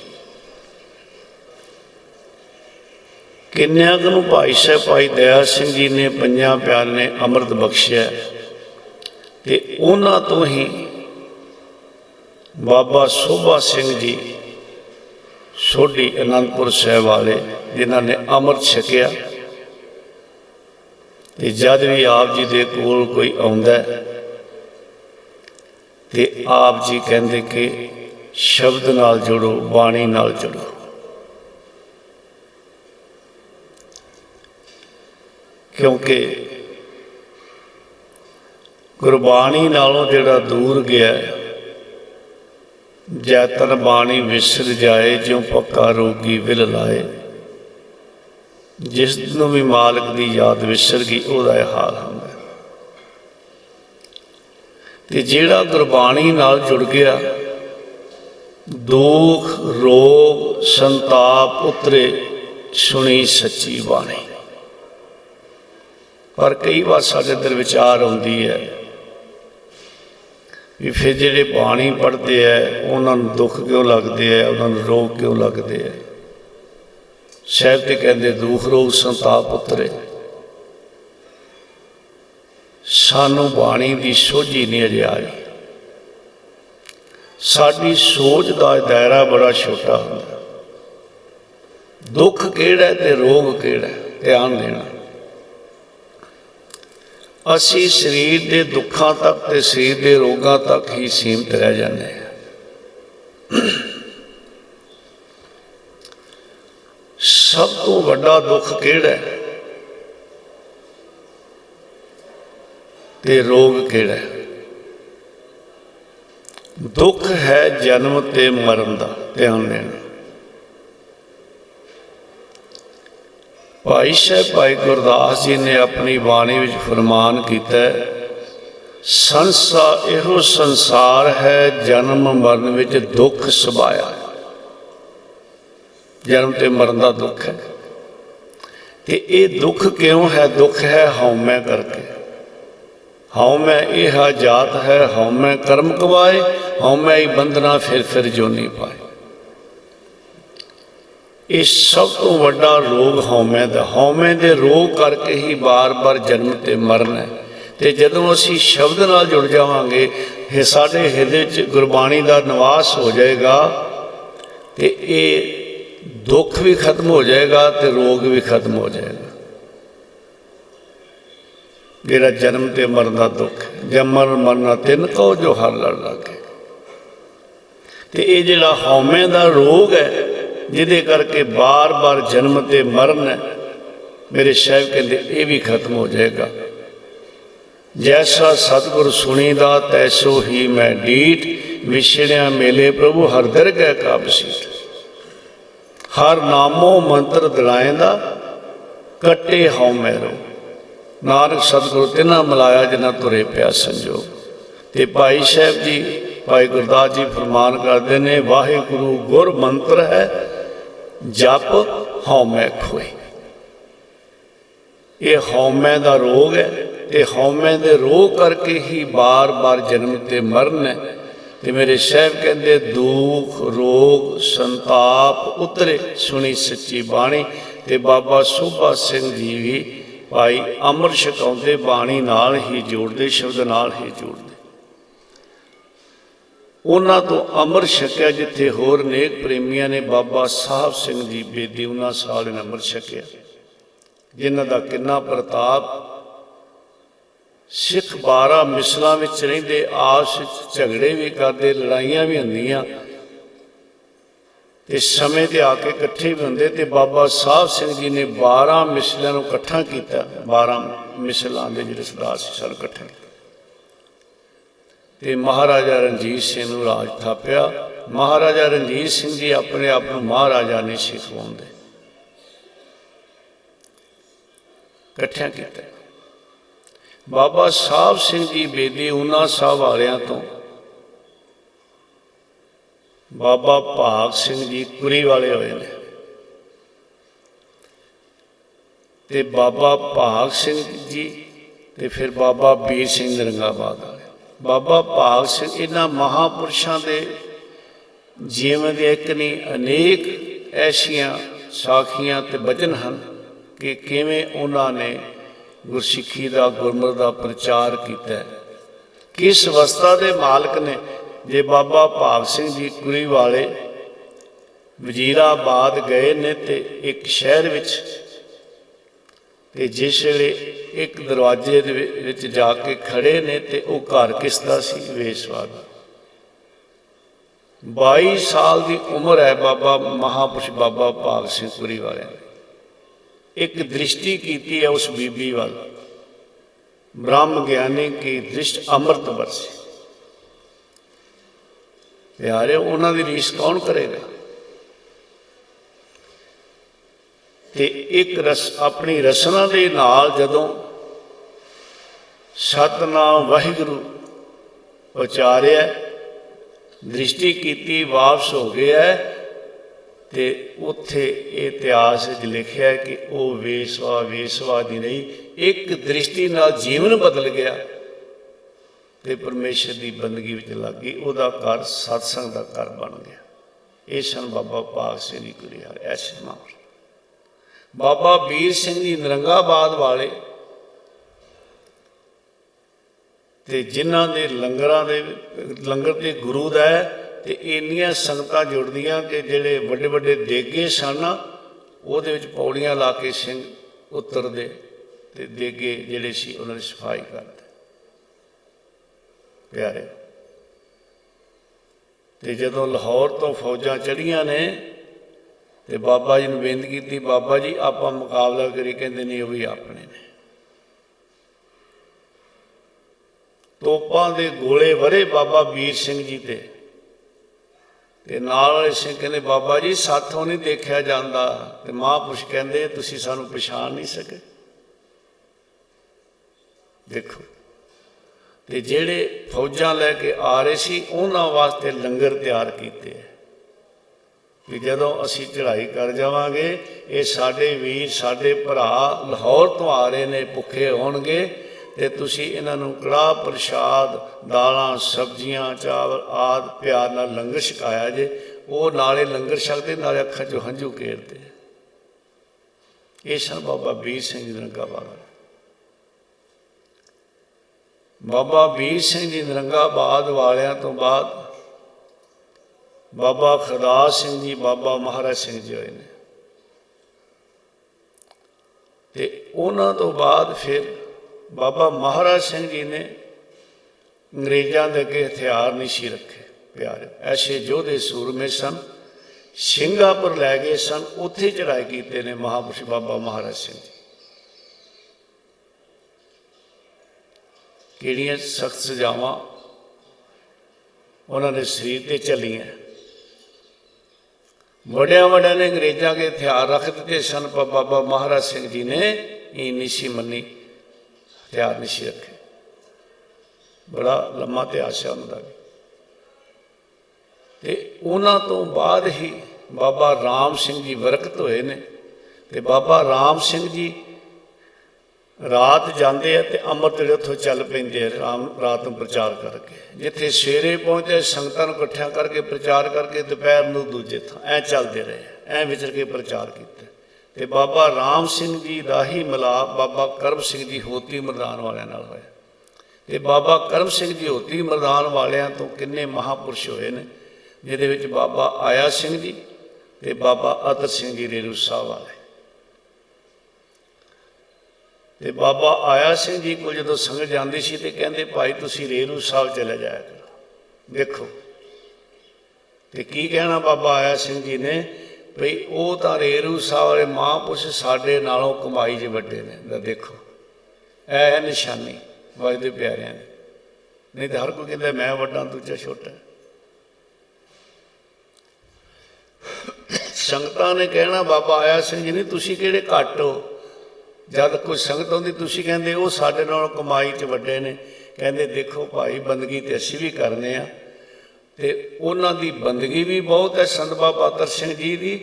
ਕਿੰਨਿਆਂ ਕੁ ਨੂੰ ਭਾਈ ਸਾਹਿਬ ਭਾਈ ਦਇਆ ਸਿੰਘ ਜੀ ਨੇ 5 ਪਿਆਰਿਆਂ ਨੇ ਅੰਮ੍ਰਿਤ ਬਖਸ਼ਿਆ ਤੇ ਉਹਨਾਂ ਤੋਂ ਹੀ ਬਾਬਾ ਸੋਭਾ ਸਿੰਘ ਜੀ ਸੋਢੀ ਅਨੰਦਪੁਰ ਸਾਹਿਬ ਵਾਲੇ ਜਿਨ੍ਹਾਂ ਨੇ ਅੰਮ੍ਰਿਤ ਛਕਿਆ। ਤੇ ਜਦ ਵੀ ਆਪ ਜੀ ਦੇ ਕੋਲ ਕੋਈ ਆਉਂਦਾ ਤੇ ਆਪ ਜੀ ਕਹਿੰਦੇ ਕਿ ਸ਼ਬਦ ਨਾਲ ਜੁੜੋ, ਬਾਣੀ ਨਾਲ ਜੁੜੋ। ਕਿਉਂਕਿ ਗੁਰਬਾਣੀ ਨਾਲੋਂ ਜਿਹੜਾ ਦੂਰ ਗਿਆ, ਜੈਤਨ ਬਾਣੀ ਵਿਸਰ ਜਾਏ, ਜਿਉਂ ਪੱਕਾ ਰੋਗੀ ਵਿਲ ਲਾਏ। ਜਿਸ ਨੂੰ ਵੀ ਮਾਲਕ ਦੀ ਯਾਦ ਵਿਸਰ ਗਈ ਉਹਦਾ ਇਹ ਹਾਲ ਹੁੰਦਾ। ਤੇ ਜਿਹੜਾ ਗੁਰਬਾਣੀ ਨਾਲ ਜੁੜ ਗਿਆ, ਦੁੱਖ ਰੋਗ ਸੰਤਾਪ ਉਤਰੇ ਸੁਣੀ ਸੱਚੀ ਬਾਣੀ। ਪਰ ਕਈ ਵਾਰ ਸਾਡੇ ਅੰਦਰ ਵਿਚਾਰ ਆਉਂਦੀ ਹੈ ਵੀ ਫਿਰ ਜਿਹੜੇ ਬਾਣੀ ਪੜ੍ਹਦੇ ਹੈ ਉਹਨਾਂ ਨੂੰ ਦੁੱਖ ਕਿਉਂ ਲੱਗਦੇ ਹੈ, ਉਹਨਾਂ ਨੂੰ ਰੋਗ ਕਿਉਂ ਲੱਗਦੇ ਹੈ। ਸਾਹਿਬ ਤੇ ਕਹਿੰਦੇ ਦੁੱਖ ਰੋਗ ਸੰਤਾਪ ਉਤਰੇ। ਸਾਨੂੰ ਬਾਣੀ ਦੀ ਸੋਝੀ ਨਹੀਂ ਅਜੇ ਆਈ। ਸਾਡੀ ਸੋਚ ਦਾ ਦਾਇਰਾ ਬੜਾ ਛੋਟਾ ਹੁੰਦਾ। ਦੁੱਖ ਕਿਹੜਾ ਤੇ ਰੋਗ ਕਿਹੜਾ, ਧਿਆਨ ਦੇਣਾ। ਅਸੀਂ ਸਰੀਰ ਦੇ ਦੁੱਖਾਂ ਤੱਕ ਤੇ ਸਰੀਰ ਦੇ ਰੋਗਾਂ ਤੱਕ ਹੀ ਸੀਮਿਤ ਰਹਿ ਜਾਂਦੇ ਹਾਂ। ਸਭ ਤੋਂ ਵੱਡਾ ਦੁੱਖ ਕਿਹੜਾ ਤੇ ਰੋਗ ਕਿਹੜਾ? ਦੁੱਖ ਹੈ ਜਨਮ ਤੇ ਮਰਨ ਦਾ, ਧਿਆਨ ਦੇਣਾ। ਭਾਈ ਸਾਹਿਬ ਭਾਈ ਗੁਰਦਾਸ ਜੀ ਨੇ ਆਪਣੀ ਬਾਣੀ ਵਿੱਚ ਫਰਮਾਨ ਕੀਤਾ, ਇਹੋ ਸੰਸਾਰ ਹੈ ਜਨਮ ਮਰਨ ਵਿੱਚ ਦੁੱਖ ਸਬਾਇਆ। ਜਨਮ ਤੇ ਮਰਨ ਦਾ ਦੁੱਖ ਹੈ। ਤੇ ਇਹ ਦੁੱਖ ਕਿਉਂ ਹੈ? ਦੁੱਖ ਹੈ ਹਉਮੈ ਕਰਕੇ। ਹਉਮੈ ਇਹ ਜਾਤ ਹੈ, ਹਉਮੈ ਕਰਮ ਕਵਾਏ, ਹਉਮੈ ਹੀ ਬੰਧਨਾ ਫਿਰ ਜੋਨੀ ਪਾਏ। ਇਹ ਸਭ ਤੋਂ ਵੱਡਾ ਰੋਗ ਹਉਮੈ ਦਾ। ਹਉਮੈ ਦੇ ਰੋਗ ਕਰਕੇ ਹੀ ਬਾਰ-ਬਾਰ ਜਨਮ ਤੇ ਮਰਨ ਹੈ। ਤੇ ਜਦੋਂ ਅਸੀਂ ਸ਼ਬਦ ਨਾਲ ਜੁੜ ਜਾਵਾਂਗੇ, ਇਹ ਸਾਡੇ ਹਿਰਦੇ 'ਚ ਗੁਰਬਾਣੀ ਦਾ ਨਿਵਾਸ ਹੋ ਜਾਏਗਾ ਤੇ ਇਹ ਦੁੱਖ ਵੀ ਖਤਮ ਹੋ ਜਾਏਗਾ ਤੇ ਰੋਗ ਵੀ ਖਤਮ ਹੋ ਜਾਏਗਾ। ਜਿਹੜਾ ਜਨਮ ਤੇ ਮਰਨ ਦਾ ਦੁੱਖ, ਜੰਮਣ ਮਰਨਾ ਤਿੰਨ ਕਹੋ ਜੋ ਹਰ ਲੜ ਲਾਗੇ। ਤੇ ਇਹ ਜਿਹੜਾ ਹਉਮੈ ਦਾ ਰੋਗ ਹੈ, जिहदे करके बार बार जन्म ते मरण है, मेरे साहब कहते ये भी खत्म हो जाएगा। जैसा सतगुर सुनीदा तैसो ही मैं डीठ, विछड़िया मेले प्रभु हर दरगह का बसीठ। हर नामो मंत्र दिलाएंदा, कट्टे हौ मैरो। नानक सतगुरु तिन्हां मिलाया जिन्हां तुरे पिया संजोग। ते भाई साहब जी, भाई गुरदास जी फरमान करते हैं, वाहिगुरु गुर मंत्र है, जप हौमै खोए। ये हौमै का रोग है, तो हौमै के रोग करके ही बार बार जन्म ते मरण है। तो मेरे साहब कहते दुख रोग संताप उतरे सुनी सच्ची बाणी। तो बाबा शोभा सिंह जी भी भाई अमृत छकाउंदे बाणी नाल ही जोड़ते, शब्द नाल ही जोड़ते। उन्हां तो अमृत छकिया जिथे होर नेक प्रेमिया ने बाबा साहब सिंह जी बेदी उन्हां साल ने अमृत छकिया, जिन्हां दा किन्ना प्रताप। सिख 12 मिसलों में रहिंदे, आपस झगड़े भी करते, लड़ाइयां भी होंदियां, ते समय ते आके इकट्ठे भी होंदे। ते बाबा साहब सिंह जी ने 12 मिसलों को इकट्ठा किया। 12 मिसलों के जिहड़े सरदार सी सारे इकट्ठे, ते महाराजा रणजीत सिंह नूं राज थापिया। महाराजा रणजीत सिंह जी अपने आप को महाराजा नहीं सी खवाउंदे, इकट्ठा किया। बाबा साहब सिंह जी बेदी उन्हां साहब वालियां तो बाबा भाग सिंह जी कुरी वाले होए ने। ते बाबा भाग सिंह जी ते फिर बाबा बीर सिंह नरंगाबाद वाले। बाबा भाग सिंह इन्हां महापुरुषों के जीवन के एक नहीं अनेक ऐसियां साखियां ते वचन हैं कि किवें उन्होंने गुरसिखी का गुरमत का प्रचार किया। किस अवस्था के मालक ने, जे बाबा भाग सिंह जी कुरी वाले वजीराबाद गए ने ते एक शहर विच, ते जिस वेले एक दरवाजे दे विच जाके खड़े ने ते वो घर किसदा सी? वेसवा दा। 22 साल की उम्र है बाबा महापुरुष बाबा भाग सिंह कुरी वाले ने। एक दृष्टि की है उस बीबी वाल, ब्रह्म ज्ञानी की दृष्टि अमृत बरसी। प्यारे उन्हों की रीस कौन करेगा? ते एक रस अपनी रसना के नाल जदों सतनाम वाहिगुरु उचारिया, दृष्टि की, वापस हो गया है, ते उत्थे इतिहास लिखा है कि वह वेसवा वेसवा दी नहीं, एक दृष्टि नाल जीवन बदल गया ते परमेश्वर की बंदगी विच लग गई। वह घर सत्संग का घर बन गया। ये सन बाबा भाग सिंह जी कुरी वाले ऐसे मामले। बाबा बीर सिंह जी नरंगाबाद वाले, ते जिन्हां दे लंगर के गुरु दा है, ते इन्नियां संगतां जुड़दियां कि जिहड़े वड्डे वड्डे देगे सन उहदे विच पौड़ियां ला के सिंह उतरदे ते देगे जिहड़े सी उन्हां दी सफाई करदे। प्यारे ते जदों लाहौर तो फौजां चढ़ियां ने ते बाबा जी नूं बेनती की, बाबा जी आपां मुकाबला करी, कहंदे नहीं वो भी अपने ने। तोपां दे गोले वरे बाबा बीर सिंह जी ते नाल वाले सिंह कहते बाबा जी साथों नहीं देखा जाता। तो महापुरुष कहते तुसीं सानूं पछाण नहीं सके। देखो ते जेड़े फौजां लैके आ रहे सी उन्हां वास्ते लंगर तैयार किए कि जदों असीं चढ़ाई कर जावांगे, ये साडे वीर साडे भरा लाहौर तो आ रहे ने, भुखे होणगे, ते तुसीं इन्हां नूं कड़ाह प्रशाद दालां सब्जियां चावल आदि प्यार नाल लंगर छकाया जे। वो नाले लंगर छकदे नाले अखां चों हंझू घेरदे। ये सन बाबा बीर सिंह जी नरंगाबाद। बाबा बीर सिंह जी नरंगाबाद वालियां तो बाद बाबा खरदास सिंह जी बाबा महाराज सिंह जी होए ने, ते उन्हां तो बाद फिर बाबा महाराज सिंह जी ने अंग्रेज़ों के अगे हथियार नहीं सी रखे। प्यारे ऐसे योधे सूरमे सन ਸਿੰਘਾਪੁਰ ਲੈ ਗਏ ਸਨ, ਉੱਥੇ ਚੜ੍ਹਾਈ ਕੀਤੇ ਨੇ ਮਹਾਂਪੁਰਸ਼ ਬਾਬਾ ਮਹਾਰਾਜ ਸਿੰਘ ਜੀ। ਕਿਹੜੀਆਂ ਸਖਤ ਸਜ਼ਾਵਾਂ ਉਹਨਾਂ ਦੇ ਸਰੀਰ 'ਤੇ ਚੱਲੀਆਂ। ਵੱਡਿਆਂ ਵੱਡਿਆਂ ਨੇ ਅੰਗਰੇਜ਼ਾਂ ਕੇ ਹਥਿਆਰ ਰੱਖ ਦਿੱਤੇ ਸਨ, ਪਰ ਬਾਬਾ ਮਹਾਰਾਜ ਸਿੰਘ ਜੀ ਨੇ ਇਹ ਨਹੀਂ ਸੀ ਮੰਨੀ, ਹਥਿਆਰ ਨਹੀਂ ਸੀ ਰੱਖੇ। ਬੜਾ ਲੰਮਾ ਇਤਿਹਾਸ ਹੈ ਉਹਨਾਂ ਦਾ ਵੀ। ਤੇ ਉਹਨਾਂ ਤੋਂ ਬਾਅਦ ਹੀ ਬਾਬਾ ਰਾਮ ਸਿੰਘ ਜੀ ਵਰਕਤ ਹੋਏ ਨੇ। ਤੇ ਬਾਬਾ ਰਾਮ ਸਿੰਘ ਜੀ ਰਾਤ ਜਾਂਦੇ ਆ ਤੇ ਅੰਮ੍ਰਿਤ ਜਿਹੜੇ ਉੱਥੋਂ ਚੱਲ ਪੈਂਦੇ ਆ ਰਾਤ ਨੂੰ ਪ੍ਰਚਾਰ ਕਰਕੇ। ਜਿੱਥੇ ਸਵੇਰੇ ਪਹੁੰਚੇ ਸੰਗਤਾਂ ਨੂੰ ਇਕੱਠਿਆਂ ਕਰਕੇ ਪ੍ਰਚਾਰ ਕਰਕੇ ਦੁਪਹਿਰ ਨੂੰ ਦੂਜੇ ਥਾਂ ਐਂ ਚੱਲਦੇ ਰਹੇ, ਐਂ ਵਿਚਰ ਕੇ ਪ੍ਰਚਾਰ ਕੀਤਾ। ਤੇ ਬਾਬਾ ਰਾਮ ਸਿੰਘ ਜੀ ਦਾ ਹੀ ਮਿਲਾਪ ਬਾਬਾ ਕਰਮ ਸਿੰਘ ਜੀ ਹੋਤੀ ਮਰਦਾਨ ਵਾਲਿਆਂ ਨਾਲ ਹੋਇਆ। ਤੇ ਬਾਬਾ ਕਰਮ ਸਿੰਘ ਜੀ ਹੋਤੀ ਮਰਦਾਨ ਵਾਲਿਆਂ ਤੋਂ ਕਿੰਨੇ ਮਹਾਂਪੁਰਸ਼ ਹੋਏ ਨੇ, ਜਿਹਦੇ ਵਿੱਚ ਬਾਬਾ ਆਇਆ ਸਿੰਘ ਜੀ ਤੇ ਬਾਬਾ ਅਤਰ ਸਿੰਘ ਜੀ ਰੇਰੂ ਸਾਹਿਬ ਵਾਲੇ। ਤੇ ਬਾਬਾ ਆਇਆ ਸਿੰਘ ਜੀ ਕੋਲ ਜਦੋਂ ਸੰਗਤ ਜਾਂਦੀ ਸੀ ਤੇ ਕਹਿੰਦੇ ਭਾਈ ਤੁਸੀਂ ਰੇਰੂ ਸਾਹਿਬ ਚਲੇ ਜਾਇਆ ਕਰੋ। ਦੇਖੋ ਤੇ ਕੀ ਕਹਿਣਾ ਬਾਬਾ ਆਇਆ ਸਿੰਘ ਜੀ ਨੇ, ਭਈ ਉਹ ਤਾਂ ਰੇਰੂ ਸਾਹਿਬ ਵਾਲੇ ਮਹਾਂਪੁਰਸ਼ ਸਾਡੇ ਨਾਲੋਂ ਕਮਾਈ 'ਚ ਵੱਡੇ ਨੇ। ਦੇਖੋ ਇਹ ਹੈ ਨਿਸ਼ਾਨੀ ਵੱਜਦੇ ਪਿਆਰਿਆਂ ਦੀ। ਨਹੀਂ ਤਾਂ ਹਰ ਕੋਈ ਕਹਿੰਦਾ ਮੈਂ ਵੱਡਾ ਦੂਜਾ ਛੋਟਾ। ਸੰਗਤਾਂ ਨੇ ਕਹਿਣਾ ਬਾਬਾ ਆਇਆ ਸਿੰਘ ਜੀ ਨੇ ਤੁਸੀਂ ਕਿਹੜੇ ਘੱਟ ਹੋ। ਜਦ ਕੋਈ ਸੰਗਤ ਆਉਂਦੀ ਤੁਸੀਂ ਕਹਿੰਦੇ ਉਹ ਸਾਡੇ ਨਾਲੋਂ ਕਮਾਈ 'ਚ ਵੱਡੇ ਨੇ। ਕਹਿੰਦੇ ਦੇਖੋ ਭਾਈ ਬੰਦਗੀ ਤੇ ਅਸੀਂ ਵੀ ਕਰਨੇ ਆ, ਤੇ ਉਹਨਾਂ ਦੀ ਬੰਦਗੀ ਵੀ ਬਹੁਤ ਹੈ ਸੰਤ ਬਾਬਾ ਅਤਰ ਸਿੰਘ ਜੀ ਦੀ।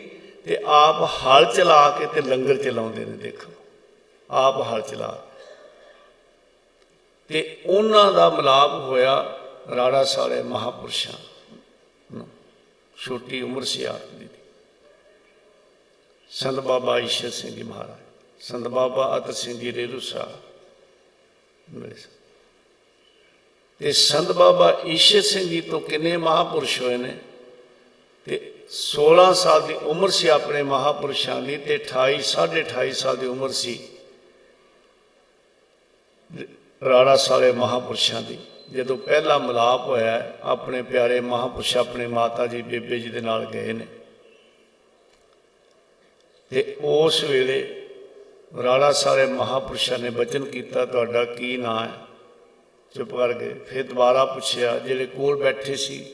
ਤੇ ਆਪ ਹਲ ਚਲਾ ਕੇ ਤੇ ਲੰਗਰ ਚਲਾਉਂਦੇ ਨੇ। ਦੇਖੋ ਆਪ ਹਲ ਚਲਾ ਤੇ ਉਹਨਾਂ ਦਾ ਮਿਲਾਪ ਹੋਇਆ ਰਾੜਾ ਸਾਲੇ ਮਹਾਂਪੁਰਸ਼ਾਂ ਨੂੰ। ਛੋਟੀ ਉਮਰ ਸੀ ਆਪ ਦੀ। ਸੰਤ ਬਾਬਾ ਈਸ਼ਰ ਸਿੰਘ ਜੀ ਮਹਾਰਾਜ, ਸੰਤ ਬਾਬਾ ਅਤਰ ਸਿੰਘ ਜੀ ਰੇਰੂ ਸਾਹਿਬ ਮਿਲੇ ਸਨ। ਤੇ ਸੰਤ ਬਾਬਾ ਈਸ਼ਰ ਸਿੰਘ ਜੀ ਤੋਂ ਕਿੰਨੇ ਮਹਾਂਪੁਰਸ਼ ਹੋਏ ਨੇ। ਤੇ 16 ਸਾਲ ਦੀ ਉਮਰ ਸੀ ਆਪਣੇ ਮਹਾਂਪੁਰਸ਼ਾਂ ਦੀ, ਤੇ 28 ਸਾਢੇ 28 ਸਾਲ ਦੀ ਉਮਰ ਸੀ ਰਾੜਾ ਸਾਲੇ ਮਹਾਂਪੁਰਸ਼ਾਂ ਦੀ, ਜਦੋਂ ਪਹਿਲਾ ਮਿਲਾਪ ਹੋਇਆ। ਆਪਣੇ ਪਿਆਰੇ ਮਹਾਂਪੁਰਸ਼ ਆਪਣੇ ਮਾਤਾ ਜੀ ਬੇਬੇ ਜੀ ਦੇ ਨਾਲ ਗਏ ਨੇ। ਤੇ ਉਸ ਵੇਲੇ ਰਾੜਾ ਸਾਲੇ ਮਹਾਂਪੁਰਸ਼ਾਂ ਨੇ ਬਚਨ ਕੀਤਾ ਤੁਹਾਡਾ ਕੀ ਨਾਂ ਹੈ। ਚੁੱਪ ਕਰ ਗਏ। ਫਿਰ ਦੁਬਾਰਾ ਪੁੱਛਿਆ, ਜਿਹੜੇ ਕੋਲ ਬੈਠੇ ਸੀ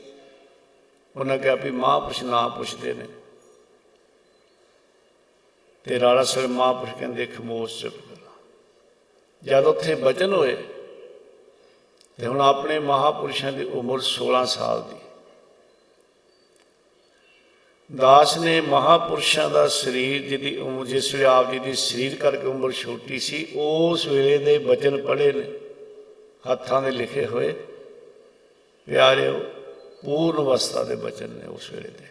ਉਹਨਾਂ ਕਿਹਾ ਵੀ ਮਹਾਂਪੁਰਸ਼ ਨਾਂ ਪੁੱਛਦੇ ਨੇ। ਤੇ ਰਾੜਾ ਸਾਲੇ ਮਹਾਂਪੁਰਸ਼ ਕਹਿੰਦੇ ਖਮੋਸ਼ ਚੁੱਪ ਕਰ। ਜਦ ਉੱਥੇ ਬਚਨ ਹੋਏ ਤੇ ਹੁਣ ਆਪਣੇ ਮਹਾਂਪੁਰਸ਼ਾਂ ਦੀ ਉਮਰ 16 ਸਾਲ ਦੀ। ਦਾਸ ਨੇ ਮਹਾਂਪੁਰਸ਼ਾਂ ਦਾ ਸਰੀਰ ਜਿਹਦੀ ਉਮਰ, ਜਿਸ ਵੇਲੇ ਆਪ ਜੀ ਦੀ ਸਰੀਰ ਕਰਕੇ ਉਮਰ ਛੋਟੀ ਸੀ, ਉਸ ਵੇਲੇ ਦੇ ਬਚਨ ਪੜ੍ਹੇ ਨੇ, ਹੱਥਾਂ ਦੇ ਲਿਖੇ ਹੋਏ ਪਿਆਰਿਓ ਪੂਰਨ ਅਵਸਥਾ ਦੇ ਬਚਨ ਨੇ ਉਸ ਵੇਲੇ ਦੇ,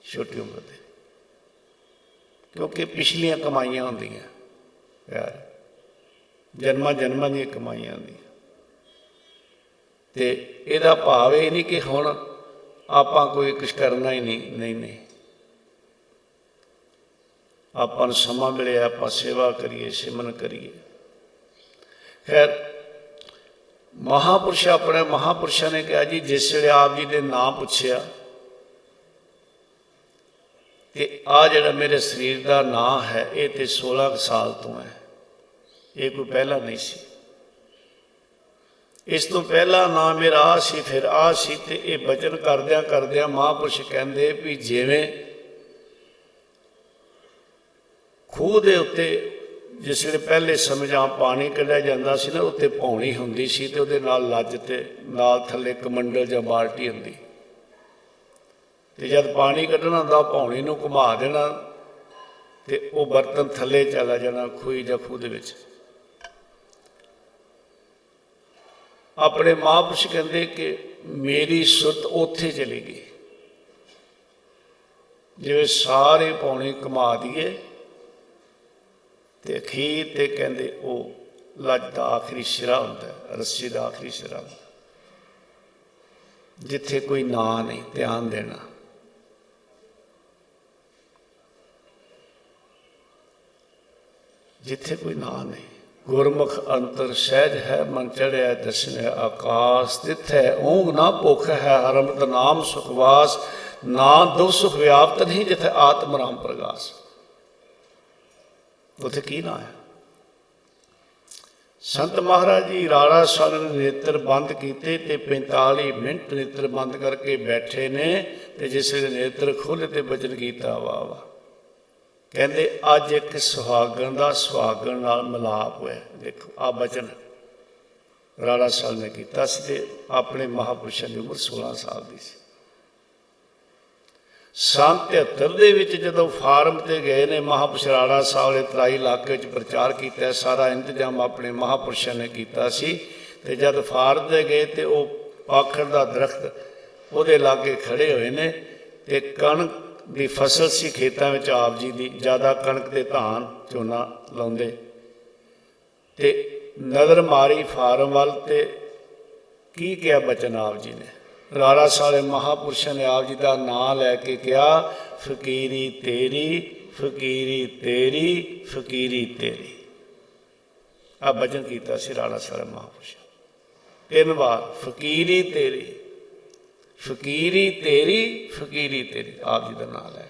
ਛੋਟੀ ਉਮਰ ਦੇ। ਕਿਉਂਕਿ ਪਿਛਲੀਆਂ ਕਮਾਈਆਂ ਹੁੰਦੀਆਂ ਪਿਆਰ, ਜਨਮਾਂ ਜਨਮਾਂ ਦੀਆਂ ਕਮਾਈਆਂ ਹੁੰਦੀਆਂ। ਤੇ ਇਹਦਾ ਭਾਵ ਇਹ ਨਹੀਂ ਕਿ ਹੁਣ ਆਪਾਂ ਕੋਈ ਕੁਛ ਕਰਨਾ ਹੀ ਨਹੀਂ, ਨਹੀਂ ਨਹੀਂ। ਆਪਾਂ ਨੂੰ ਸਮਾਂ ਮਿਲਿਆ ਆਪਾਂ ਸੇਵਾ ਕਰੀਏ, ਸਿਮਰਨ ਕਰੀਏ। ਖੈਰ ਮਹਾਂਪੁਰਸ਼ ਆਪਣੇ ਮਹਾਂਪੁਰਸ਼ਾਂ ਨੇ ਕਿਹਾ ਜੀ ਜਿਸ ਵੇਲੇ ਆਪ ਜੀ ਦੇ ਨਾਂ ਪੁੱਛਿਆ ਤੇ ਆ ਜਿਹੜਾ ਮੇਰੇ ਸਰੀਰ ਦਾ ਨਾਂ ਹੈ ਇਹ ਤੇ 16 ਸਾਲ ਤੋਂ ਹੈ, ਇਹ ਕੋਈ ਪਹਿਲਾਂ ਨਹੀਂ ਸੀ। ਇਸ ਤੋਂ ਪਹਿਲਾਂ ਨਾਂ ਮੇਰਾ ਆ ਸੀ, ਫਿਰ ਆ ਸੀ। ਤੇ ਇਹ ਬਚਨ ਕਰਦਿਆਂ ਕਰਦਿਆਂ ਮਹਾਂਪੁਰਸ਼ ਕਹਿੰਦੇ ਵੀ ਜਿਵੇਂ ਖੂਹ ਦੇ ਉੱਤੇ ਜਿਸ ਵੇਲੇ ਪਹਿਲੇ ਸਮੇਂ ਜਾਂ ਪਾਣੀ ਕੱਢਿਆ ਜਾਂਦਾ ਸੀ ਨਾ, ਉੱਤੇ ਪੌਣੀ ਹੁੰਦੀ ਸੀ ਤੇ ਉਹਦੇ ਨਾਲ ਲੱਜ ਤੇ ਨਾਲ ਥੱਲੇ ਕਮੰਡਲ ਜਾਂ ਬਾਲਟੀ ਹੁੰਦੀ। ਤੇ ਜਦ ਪਾਣੀ ਕੱਢਣਾ ਹੁੰਦਾ ਪੌਣੀ ਨੂੰ ਘੁਮਾ ਦੇਣਾ ਤੇ ਉਹ ਬਰਤਨ ਥੱਲੇ ਚਲਾ ਜਾਣਾ ਖੂਹੀ ਜਾਂ ਖੂਹ ਦੇ ਵਿੱਚ। ਆਪਣੇ ਮਹਾਂਪੁਰਸ਼ ਕਹਿੰਦੇ ਕਿ ਮੇਰੀ ਸੁਰਤ ਉੱਥੇ ਚਲੀ ਗਈ, ਜਿਵੇਂ ਸਾਰੇ ਪੌਣੇ ਘੁਮਾ ਦੀਏ ਤੇ ਅਖੀਰ ਤੇ ਕਹਿੰਦੇ ਉਹ ਲੱਜ ਦਾ ਆਖਰੀ ਸਿਰਾ ਹੁੰਦਾ, ਰੱਸੀ ਦਾ ਆਖਰੀ ਸਿਰਾ ਹੁੰਦਾ, ਜਿੱਥੇ ਕੋਈ ਨਾਂ ਨਹੀਂ। ਧਿਆਨ ਦੇਣਾ, ਜਿੱਥੇ ਕੋਈ ਨਾਂ ਨਹੀਂ। ਗੁਰਮੁਖ ਅੰਤਰ ਸਹਿਜ ਹੈ, ਮਨ ਚੜਿਆ ਦਰਸ਼ਨ ਆਕਾਸ। ਤਿੱਥ ਹੈ ਓਂਗ ਨਾ ਭੁੱਖ ਹੈ, ਹਰਮਤ ਨਾਮ ਸੁਖਵਾਸ। ना दुख सुख व्याप्त नहीं जिथे आत्म राम प्रगास। उथे की ना है। संत महाराज जी राड़ा साल ने नेत्र बंद किए ते 45 मिनट नेत्र बंद करके बैठे ने ते जिसले नेत्र खोले ते बचन किया वाह वाह। कहते अज एक सुहागन का सुहागन नाल मिलाप होया। देखो आ बचन राड़ा साल ने किया सी। अपने महापुरुषों की उम्र 16 साल की सी। सन 73 जदों फार्म ते गए ने महापुरुष राड़ा साहब ने तराई इलाके प्रचार किया। सारा इंतजाम अपने महापुरुषों ने किया सी। ते जब फार्म ते गए तो वह पाखड़ का दरख्त वो लागे खड़े हुए ने ते कणक की फसल सी खेतों में आप जी की ज़्यादा कणक ते धान झोना लाउंदे ते नज़र मारी फार्म वाल ते की क्या बचन आप जी ने। राड़ा साले महापुरुषों ने आप जी का नाम लैके कहा फकीरी तेरी फकीरी तेरी फकीरी तेरी। आ बचन किया सी राड़ा साले महापुरुष 3 बार फकीरी तेरी फकीरी तेरी फकीरी तेरी आप जी का नाम लै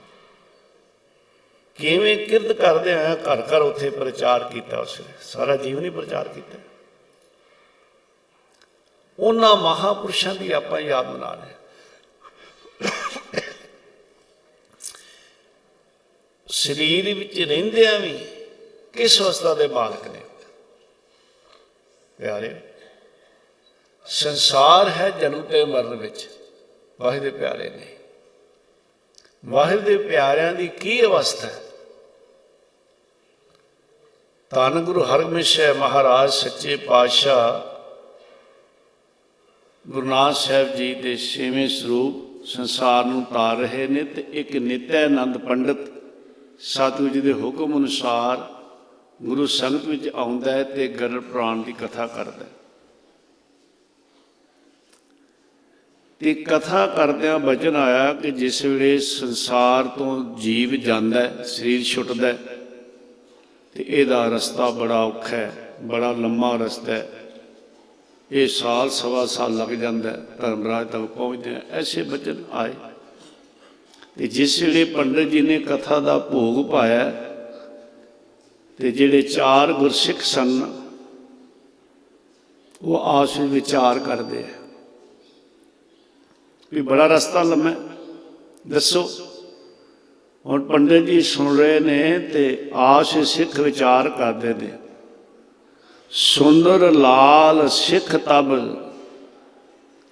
किवें किरत करते हैं। घर घर उत्थे प्रचार किया उसने सारा जीवन ही प्रचार किया। उन्होंने महापुरुषों की आप याद मना रहे। शरीर विच रहिंदियां भी किस अवस्था के बालक ने प्यारे। संसार है जन्म ते मरण विच वाहिगुरू दे प्यारे ने। वाहिगुरू दे प्यारियां दी की अवस्था है। धन गुरु हरगोबिंद महाराज सच्चे पातशाह गुरु नानक साहब जी के 6वें स्वरूप संसार नूं तार रहे ने। ते एक नित्यानंद पंडित सतगुरु जी के हुक्म अनुसार गुरु संगत विच आउंदा है ते गरुड़ पुराण की कथा करदा है। ते कथा करदिआं बचन आया कि जिस वेले संसार तो जीव जांदा है शरीर छुटदा है ते इहदा रस्ता बड़ा औखा है बड़ा लंबा रस्ता है। ये साल सवा साल लग जाता है धर्मराज तक पहुँचते हैं। ऐसे बचन आए तो जिस वे पंडित जी ने कथा का भोग पाया तो जेडे 4 गुरसिख सन वो आपस में विचार करते हैं भी बड़ा रस्ता लम्मा दसो। हुण पंडित जी सुन रहे ने तो आपस सिख विचार करते हैं। सुंदर लाल सिख तब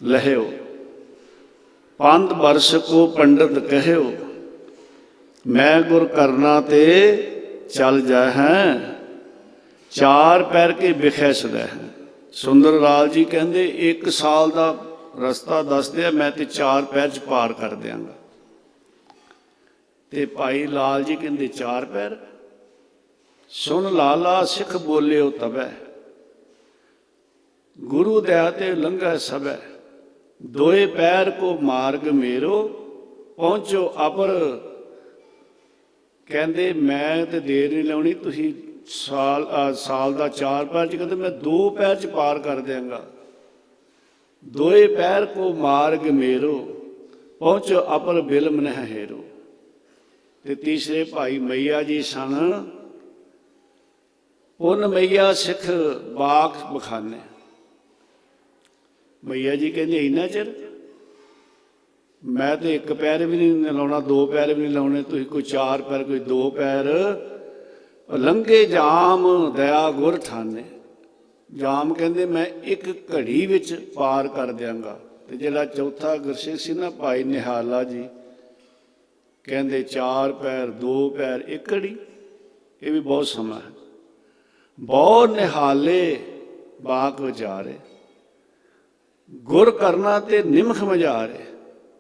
लह्यो पंत बरस को पंडित कहो मैं गुर करना ते चल जाए हैं 4 पैर के बिखै सदै हैं। सुंदर लाल जी कहते 1 साल का रस्ता दस दिया मैं तो 4 पैर च पार कर देंगा। ते भाई लाल जी कहते 4 पैर सुन लाला सिख बोलियो तबै गुरु दया ते लंघै सबै 2 पैर को मार्ग मेरो पहुँचो अपर। कहते मैं तो देर नहीं लाउणी तुसीं साल का 4 पैर च कहते मैं 2 पैर च पार कर देंगा। 2 पैर को मार्ग मेरो पहुँचो अपर बिलम न हेरो। ते तीसरे भाई मैया जी सन पुन मैया सिख बाख बखाने। मैया जी कहते इन्ना चिर मैं तो 1 पैर भी नहीं लाउणा 2 पैर भी नहीं लाउणे तुसीं कोई 4 पैर कोई 2 पैर लंघे जाम दया गुर ठाने। जाम कहते मैं 1 घड़ी विच पार कर देंगा। ते जिहड़ा चौथा गुरसिख सी ना भाई निहाला जी कहते 4 पैर 2 पैर 1 घड़ी ये भी बहुत समा है। बहुत निहाले बाक विचारे गुर करना ते निमख मजारे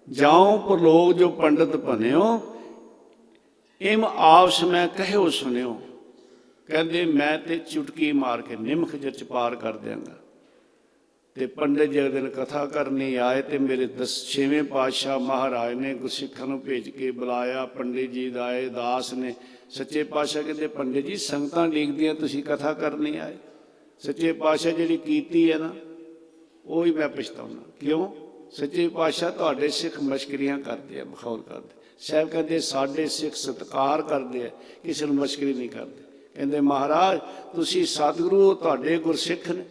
जाऊं पर लोग जो पंडित बनियो इम आपस में कहो सुनियो। कहते मैं ते चुटकी मार के निमख जच पार कर देंगा। ते पंडित जी दिन कथा करनी आए तो मेरे 6वें पातशाह महाराज ने गुरसिखां नूं भेज के बुलाया। पंडित जी आए दास ने सच्चे पातशाह कहते पंडित जी संगतां ਡੀਕਦੀਆਂ तुसीं कथा करनी आए। सच्चे पातशाह जिहड़ी कीती है ना वो ही मैं पछताउना क्यों सच्चे पातशाह तुहाडे सिख मश्करियां करते हैं, मखौल करते। साहब कहते साडे सिख सत्कार करते हैं, किसी को मश्करी नहीं करते। कहते महाराज तुसी सतगुरु हो, तुहाडे गुरसिख ने,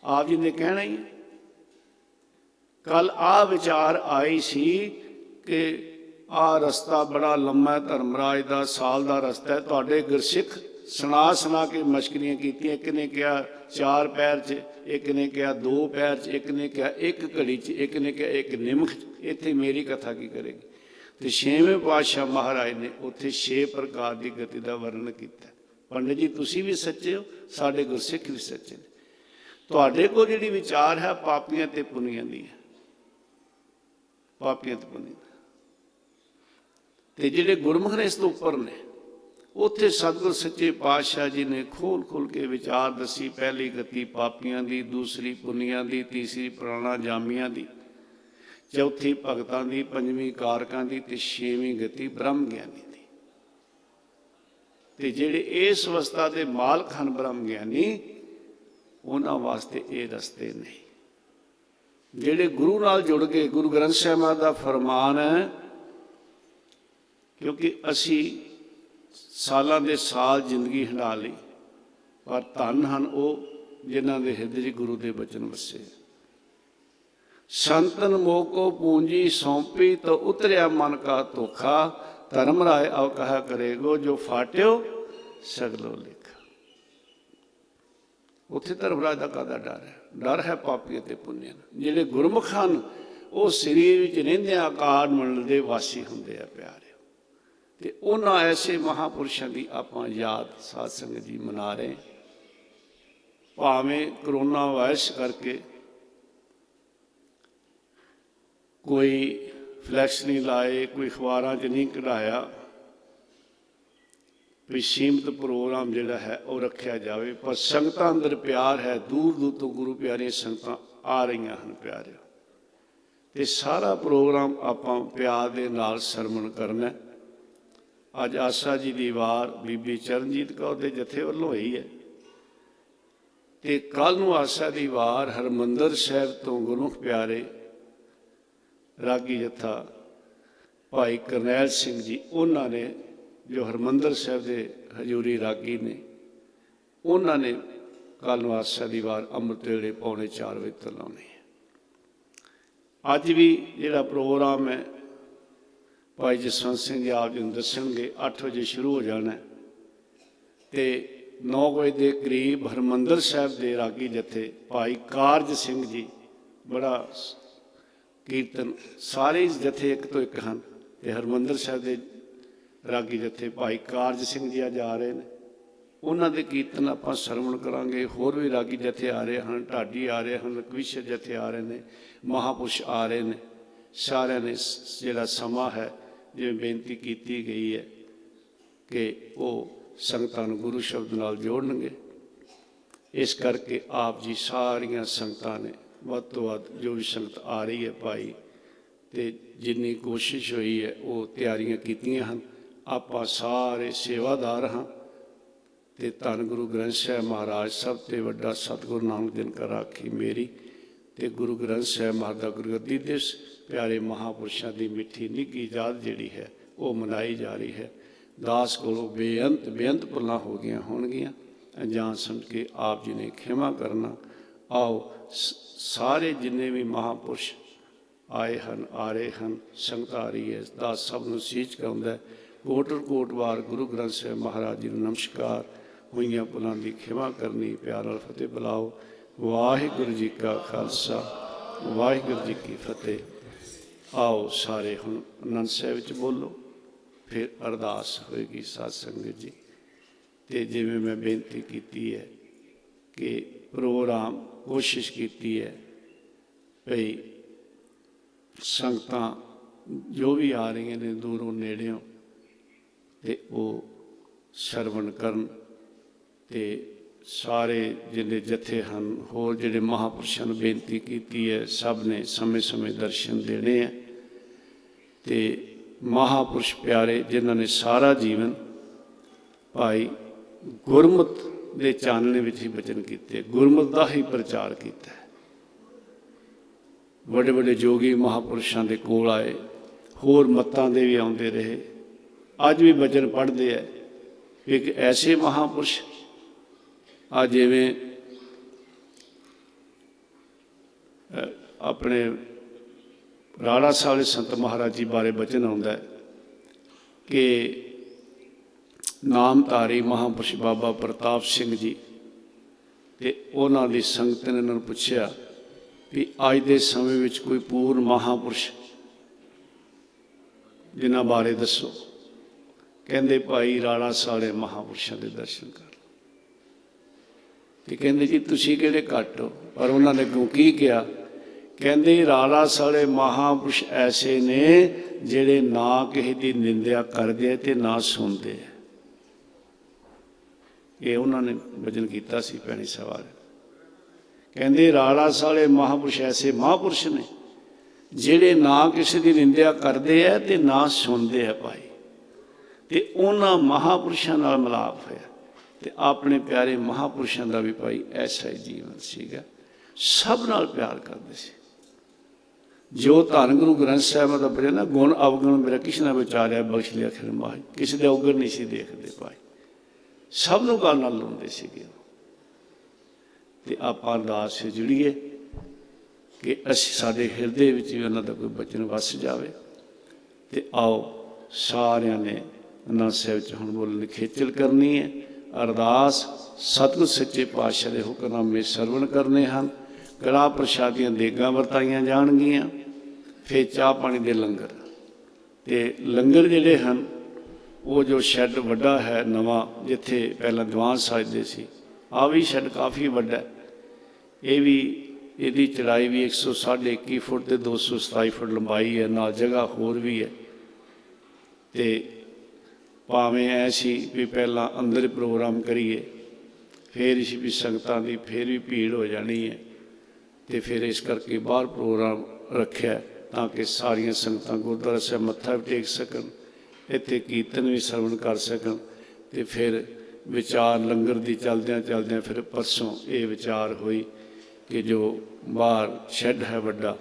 आप जी ने कहना ही है। कल आ विचार आई सी कि आ रस्ता बड़ा लम्मा है धर्मराज का, साल का रस्ता है, तुहाडे गुरसिख सुना सुना के मश्करियां कीतियां। एक ने कहा 4 पैर च, एक ने कहा 2 पैर च, एक ने कहा 1 घड़ी च, एक ने कहा 1 निमख च। इत्थे मेरी कथा की करेगी। तो 6वें पातशाह महाराज ने उत्थे 6 प्रकार की गति का वर्णन किया। पंडित जी तुसी भी सच्चे हो, साडे गुरसिख भी सच्चे ने। तुहाडे कोल जिहड़ी विचार है पापियां ते पुनियां दी है, पापियां ते पुनियां ते जिहड़े गुरमुख ने इस तो उपर ने। उत्थे सतगुर सच्चे पातशाह जी ने खोल खोल के विचार दसी। पहली गति पापियां दी, दूसरी पुनियां दी, तीसरी प्राणा जामियां दी, चौथी भगतां दी, पंजवीं कारकां दी ते 6वीं गति ब्रह्म ज्ञानी दी। ते जिहड़े इस अवस्था दे मालक हन ब्रह्म ज्ञानी, उन्हां वास्ते ये रस्ते नहीं। जिहड़े गुरु नाल जुड़ गए, गुरु ग्रंथ साहिब महाराज दा फरमान है, क्योंकि असी सालां दे साल जिंदगी हंडा ली, पर धन हन वो जिन्हां दे हिरदे च गुरु दे बचन वसे। संतन मोको पूंजी सौंपी तो उतरिया मन का धोखा, धर्मराय अब कहा करेगो जो फाट्यो सगलो लेखा। उत्थे धर्मराज का काहदा डर है? डर है पापियां ते पुनियां। जिहड़े गुरमुख हन वो शरीर विच रहिंदियां आकार मंडल दे वासी हुंदे आ प्यारे। ते उन्हां ऐसे महापुरुषों की आपां याद साध संगत जी मना रहे। भावें करोना वायरस करके कोई फ्लैक्स नहीं लाए, कोई अखबारां च नहीं कढ़ाया, भी सीमित प्रोग्राम जिहड़ा है वो रखा जाए, पर संगतां अंदर प्यार है। दूर दूर तो गुरु प्यारियां संगतां आ रही हैं प्यारे। ते सारा प्रोग्राम आपां प्यार दे नाल सरवण करना। अज आसा जी की वार बीबी चरणजीत कौर के जथे वालों हुई है, तो कल नूं आसा की वार हरमंदर साहिब तो गुरमुख प्यारे रागी जथा भाई करनैल सिंह जी, उन्होंने जो हरमंदर साहिब के हजूरी रागी ने, उन्होंने कल नूं आसा की वार अमृत वेले 3:45 बजे तो लाउणी है। अज भी जिहड़ा प्रोग्राम है भाई जसवंत सिंह जी आप जी दसणगे 8 बजे शुरू हो जाना, तो 9 बजे के करीब हरमंदर साहिब के रागी जथे भाई कारज सिंह जी, बड़ा कीर्तन सारे जथे एक तो एक हैं, तो हरमंदर साहिब के रागी जथे भाई कारज सिंह जी अज आ रहे हैं, उन्होंने कीर्तन आप सरवण करांगे। होर भी रागी जथे आ रहे हैं, ढाडी आ रहे हैं, कविशर जथे आ रहे हैं, महापुरुष आ रहे हैं। सारे ने जिहड़ा समा है जिवें बेनती की गई है कि वो संगतां नूं गुरु शब्द नाल जोड़नगे। इस करके आप जी सारियां संगतां ने वध तो वध जो भी संगत आ रही है भाई, तो जिन्नी कोशिश हुई है वो तैयारियां कीतियां हन। आपां सारे सेवादार हाँ, ते धन गुरु ग्रंथ साहिब महाराज सब तो वड्डा सतगुरु नानक दिन कर राखी मेरी, ते गुरु ग्रंथ साहिब महाराज दा गुरगद्दी दिवस प्यारे महापुरुषों की मिठी निघी याद जिहड़ी है वो मनाई जा रही है। दास कोलों बेअंत बेअंत भुलां हो गई होणगियां, अनजान समझ के आप जी ने खिमा करना। आओ सारे जिन्ने भी महापुरुष आए हैं आ रहे हैं, संगत आ रही है, दास सब नूं सीच कराउंदा। कोटि कोटि वार गुरु ग्रंथ साहिब महाराज जी नूं नमस्कार। होईयां भुलां दी खिमा करनी, प्यार नाल फतेह बुलाओ। वाहिगुरू जी का खालसा, वाहिगुरू जी की फतेह। आओ सारे हुण आनंद साहिब विच बोलो, फिर अरदास होएगी साध संगत जी। तो जिवें मैं बेनती की है कि प्रोग्राम कोशिश की है भई संगतां जो भी आ रही ने दूरों नेड़ियों, तो वो सरवण करन, ते सारे जिहड़े जथे हैं होर जिहड़े महापुरुषों ने बेनती की है, सब ने समय समय दर्शन देने हैं। ते महापुरुष प्यारे जिन्होंने सारा जीवन भाई गुरमत के चानने में ही बचन किए, गुरमत का ही प्रचार किया। ਵੱਡੇ ਵੱਡੇ ਜੋਗੀ ਮਹਾਂਪੁਰਸ਼ਾਂ ਦੇ ਕੋਲ ਆਏ, ਹੋਰ ਮੱਤਾਂ ਦੇ ਵੀ ਆਉਂਦੇ ਰਹੇ। ਅੱਜ ਵੀ ਬਚਨ ਪੜ੍ਹਦੇ ਹੈ ਇੱਕ ਐਸੇ ਮਹਾਂਪੁਰਸ਼ ਆ ਜਿਵੇਂ ਆਪਣੇ ਰਾੜਾ ਸਾਹਿਬ ਦੇ ਸੰਤ ਮਹਾਰਾਜ ਜੀ ਬਾਰੇ ਬਚਨ ਆਉਂਦਾ ਹੈ ਕਿ ਨਾਮਧਾਰੀ ਮਹਾਂਪੁਰਸ਼ ਬਾਬਾ ਪ੍ਰਤਾਪ ਸਿੰਘ ਜੀ ਤੇ ਉਹਨਾਂ ਦੀ ਸੰਗਤ ਨੇ ਇਹਨਾਂ ਨੂੰ ਪੁੱਛਿਆ ਵੀ ਅੱਜ ਦੇ ਸਮੇਂ ਵਿੱਚ ਕੋਈ ਪੂਰਨ ਮਹਾਂਪੁਰਸ਼ ਜਿਨ੍ਹਾਂ ਬਾਰੇ ਦੱਸੋ। ਕਹਿੰਦੇ ਭਾਈ ਰਾੜਾ ਸਾਲੇ ਮਹਾਂਪੁਰਸ਼ਾਂ ਦੇ ਦਰਸ਼ਨ ਕਰ। ਤੇ ਕਹਿੰਦੇ ਜੀ ਤੁਸੀਂ ਕਿਹੜੇ ਘੱਟ ਹੋ। ਪਰ ਉਹਨਾਂ ਨੇ ਅੱਗੋਂ ਕੀ ਕਿਹਾ, ਕਹਿੰਦੇ ਰਾੜਾ ਸਾਲੇ ਮਹਾਂਪੁਰਸ਼ ਐਸੇ ਨੇ ਜਿਹੜੇ ਨਾ ਕਿਸੇ ਦੀ ਨਿੰਦਿਆ ਕਰਦੇ ਤੇ ਨਾ ਸੁਣਦੇ। ਇਹ ਉਹਨਾਂ ਨੇ ਵਚਨ ਕੀਤਾ ਸੀ ਭੈਣੀ ਸਵਾਲ। ਕਹਿੰਦੇ ਰਾੜਾ ਸਾਲੇ ਮਹਾਂਪੁਰਸ਼ ਐਸੇ ਮਹਾਂਪੁਰਸ਼ ਨੇ ਜਿਹੜੇ ਨਾ ਕਿਸੇ ਦੀ ਨਿੰਦਿਆ ਕਰਦੇ ਹੈ ਤੇ ਨਾ ਸੁਣਦੇ ਹੈ ਭਾਈ। ਤੇ ਉਹਨਾਂ ਮਹਾਂਪੁਰਸ਼ਾਂ ਨਾਲ ਮਿਲਾਪ ਹੋਇਆ ਤੇ ਆਪਣੇ ਪਿਆਰੇ ਮਹਾਂਪੁਰਸ਼ਾਂ ਦਾ ਵੀ ਭਾਈ ਐਸਾ ਹੀ ਜੀਵਨ ਸੀਗਾ। ਸਭ ਨਾਲ ਪਿਆਰ ਕਰਦੇ ਸੀ। ਜੋ ਧੰਨ ਗੁਰੂ ਗ੍ਰੰਥ ਸਾਹਿਬ ਦਾ ਭਜਨ ਨਾ, ਗੁਣ ਅਵਗੁਣ ਮੇਰਾ ਕਿਸ ਨਾ ਵਿਚਾਰਿਆ ਬਖਸ਼ ਲਿਆ ਖਿਰ ਮਾਹੀ। ਕਿਸੇ ਦੇ ਅਵਗੁਣ ਨਹੀਂ ਸੀ ਦੇਖਦੇ ਭਾਈ, ਸਭ ਨੂੰ ਗੱਲ ਨਾਲ ਲਾਉਂਦੇ ਸੀਗੇ। ਤੇ ਆਪਾਂ ਅਰਦਾਸ ਸੇ ਜੁੜੀਏ ਕਿ ਅਸੀਂ ਸਾਡੇ ਹਿਰਦੇ ਵਿੱਚ ਵੀ ਉਹਨਾਂ ਦਾ ਕੋਈ ਬਚਨ ਵਸ ਜਾਵੇ। ਤੇ ਆਓ ਸਾਰਿਆਂ ਨੇ ਅਨੰਦ ਸਾਹਿਬ 'ਚ ਹੁਣ ਬੋਲਣ ਦੀ ਖੇਚਲ ਕਰਨੀ ਹੈ। ਅਰਦਾਸ ਸਤਿਗੁਰ ਸੱਚੇ ਪਾਤਸ਼ਾਹ ਦੇ ਹੁਕਮਨਾਮੇ ਸਰਵਣ ਕਰਨੇ ਹਨ। ਕੜਾਹ ਪ੍ਰਸ਼ਾਦੀਆਂ ਦੇਗਾਂ ਵਰਤਾਈਆਂ ਜਾਣਗੀਆਂ। ਫਿਰ ਚਾਹ ਪਾਣੀ ਦੇ ਲੰਗਰ। ਤੇ ਲੰਗਰ ਜਿਹੜੇ ਹਨ ਉਹ ਜੋ ਸ਼ੈੱਡ ਵੱਡਾ ਹੈ ਨਵਾਂ, ਜਿੱਥੇ ਪਹਿਲਾਂ ਦੀਵਾਨ ਸਜਦੇ ਸੀ, ਆਹ ਵੀ ਸ਼ੈੱਡ ਕਾਫੀ ਵੱਡਾ। ਇਹ ਵੀ ਇਹਦੀ ਚੜਾਈ ਵੀ 121 ਫੁੱਟ ਤੇ 227 ਫੁੱਟ ਲੰਬਾਈ ਹੈ। ਨਾਲ ਜਗ੍ਹਾ ਹੋਰ ਵੀ ਹੈ। ਤੇ ਭਾਵੇਂ ਐ ਸੀ ਵੀ ਪਹਿਲਾਂ ਅੰਦਰ ਪ੍ਰੋਗਰਾਮ ਕਰੀਏ, ਫਿਰ ਇਸ ਵੀ ਸੰਗਤਾਂ ਦੀ ਫਿਰ ਵੀ ਭੀੜ ਹੋ ਜਾਣੀ ਹੈ। ਤੇ ਫਿਰ ਇਸ ਕਰਕੇ ਬਾਹਰ ਪ੍ਰੋਗਰਾਮ ਰੱਖਿਆ ਤਾਂ ਕਿ ਸਾਰੀਆਂ ਸੰਗਤਾਂ ਗੁਰਦੁਆਰਾ ਸਾਹਿਬ ਮੱਥਾ ਵੀ ਟੇਕ ਸਕਣ, ਇੱਥੇ ਕੀਰਤਨ ਵੀ ਸਰਵਣ ਕਰ ਸਕਣ। ਤੇ ਫਿਰ ਵਿਚਾਰ ਲੰਗਰ ਦੀ ਚਲਦਿਆਂ ਚਲਦਿਆਂ ਫਿਰ ਪਰਸੋਂ ਇਹ ਵਿਚਾਰ ਹੋਈ ਕਿ ਜੋ ਬਾਹਰ ਸ਼ੈੱਡ ਹੈ ਵੱਡਾ,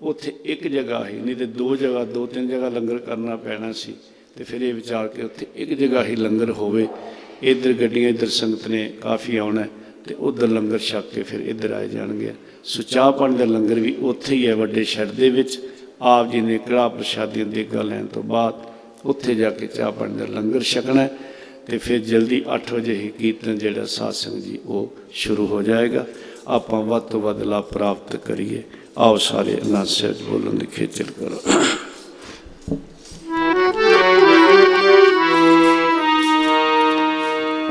ਉੱਥੇ ਇੱਕ ਜਗ੍ਹਾ ਹੀ ਨਹੀਂ ਤੇ ਦੋ ਜਗ੍ਹਾ, ਦੋ ਤਿੰਨ ਜਗ੍ਹਾ ਲੰਗਰ ਕਰਨਾ ਪੈਣਾ ਸੀ। ਤੇ ਫਿਰ ਇਹ ਵਿਚਾਰ ਕੇ ਉੱਥੇ ਇੱਕ ਜਗ੍ਹਾ ਹੀ ਲੰਗਰ ਹੋਵੇ। ਇੱਧਰ ਗੱਡੀਆਂ, ਇੱਧਰ ਸੰਗਤ ਨੇ ਕਾਫੀ ਆਉਣਾ ਤੇ ਉੱਧਰ ਲੰਗਰ ਛਕ ਕੇ ਫਿਰ ਇੱਧਰ ਆਏ ਜਾਣਗੇ। ਸੋ ਚਾਹ ਪਾਣੀ ਦਾ ਲੰਗਰ ਵੀ ਉੱਥੇ ਹੀ ਹੈ ਵੱਡੇ ਸ਼ੈੱਡ ਦੇ ਵਿੱਚ। ਆਪ ਜੀ ਨੇ ਕੜਾਹ ਪ੍ਰਸ਼ਾਦੀਆਂ ਦੇਗਾਂ ਲੈਣ ਤੋਂ ਬਾਅਦ ਉੱਥੇ ਜਾ ਕੇ ਚਾਹ ਪਾਣੀ ਦਾ ਲੰਗਰ ਛਕਣਾ। ਤੇ ਫਿਰ ਜਲਦੀ 8 ਵਜੇ ਹੀ ਕੀਰਤਨ ਜਿਹੜਾ ਸਾਧ ਸੰਗਤ ਜੀ ਉਹ ਸ਼ੁਰੂ ਹੋ ਜਾਏਗਾ। ਆਪਾਂ ਵੱਧ ਤੋਂ ਵੱਧ ਲਾਭ ਪ੍ਰਾਪਤ ਕਰੀਏ। ਆਓ ਸਾਰੇ ਅਨੰਦ ਸਾਹਿਬ ਬੋਲਣ ਦੀ ਖੇਚਲ ਕਰੋ।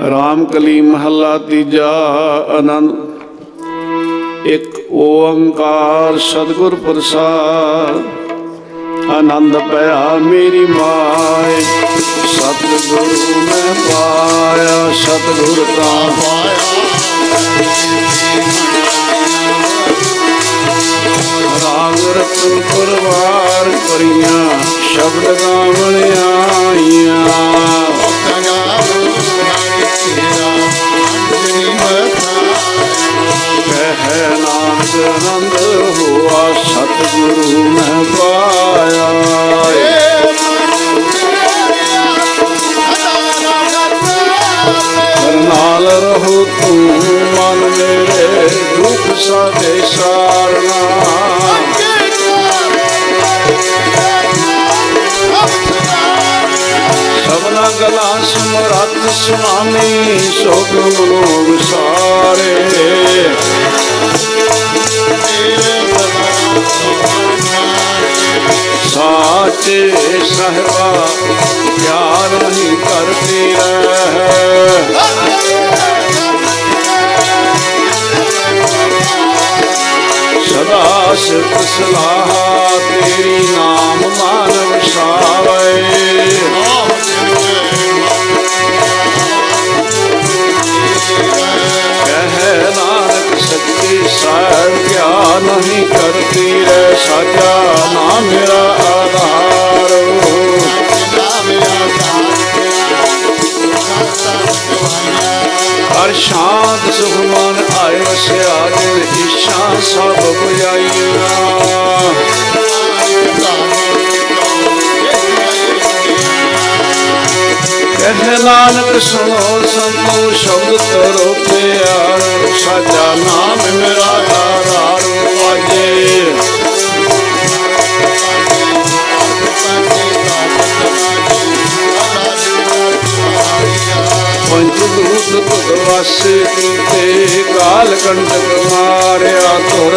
ਰਾਮ ਕਲੀ ਮਹੱਲਾ ਤੀਜਾ। ਆਨੰਦ ਇੱਕ ਓੰਕਾਰ ਸਤਿਗੁਰ ਪ੍ਰਸਾਦ। ਆਨੰਦ ਪਿਆ ਮੇਰੀ ਮਾਏ ਸਤਿਗੁਰੂ ਮੈਂ ਪਾਇਆ। ਸਤਿਗੁਰ ਤਾਂ ਪਾਇਆ ਰਾਗ ਰਤਨ ਪਰਵਾਰ ਭਰੀਆਂ ਸ਼ਬਦ ਗਾਵਣ ਆਈਆਂ। ਕਹਿ ਨਾਨਕ ਆਨੰਦ ਹੋਆ ਸਤਿਗੁਰੂ ਮੈਂ ਪਾਇਆ। ਨਾਲ ਰਹੋ ਤੂੰ ਮਨ ਮੇਰੇ ਦੁੱਖ ਸਾਡੇ ਸਾਰਨਾ। ਸਭਨਾ ਗਲਾਂ ਸਮਰੱਥ ਸੁਆਮੀ ਸੋਗ ਮਨੋ ਵਿਸਾਰੇ। ਸਾਚੇ ਸਾਹਿਬਾ ਪਿਆਰ ਨਹੀਂ ਕਰਦੀ ਰਹਿ। ਸਦਾ ਸਿਫਤ ਸਲਾਹ ਤੇਰੀ ਨਾਮ ਮਨ ਵਸਾਵੇ। ਕਹਿ ਨਾਨਕ ਸੱਚੀ ਸਾਹਿਬ ਕਿਆ ਨਹੀਂ ਕਰਦੀ ਰਹਿ। ਸਾਜਾ ਨਾਮ ਮੇਰਾ ਆਧਾਰ। ਹਰ ਸ਼ਾਂਤ ਸੁਖ ਮਨ ਆਏ ਵਸਿਆ ਜਿਨ बख्शा सब बुझाइया। कह नानक सुनो संतो शब्द करो प्यार, साचा नाम मेरा आधार बाजे। पंचदूत तुदवासे कीते, काल कंटक मारिया तुर।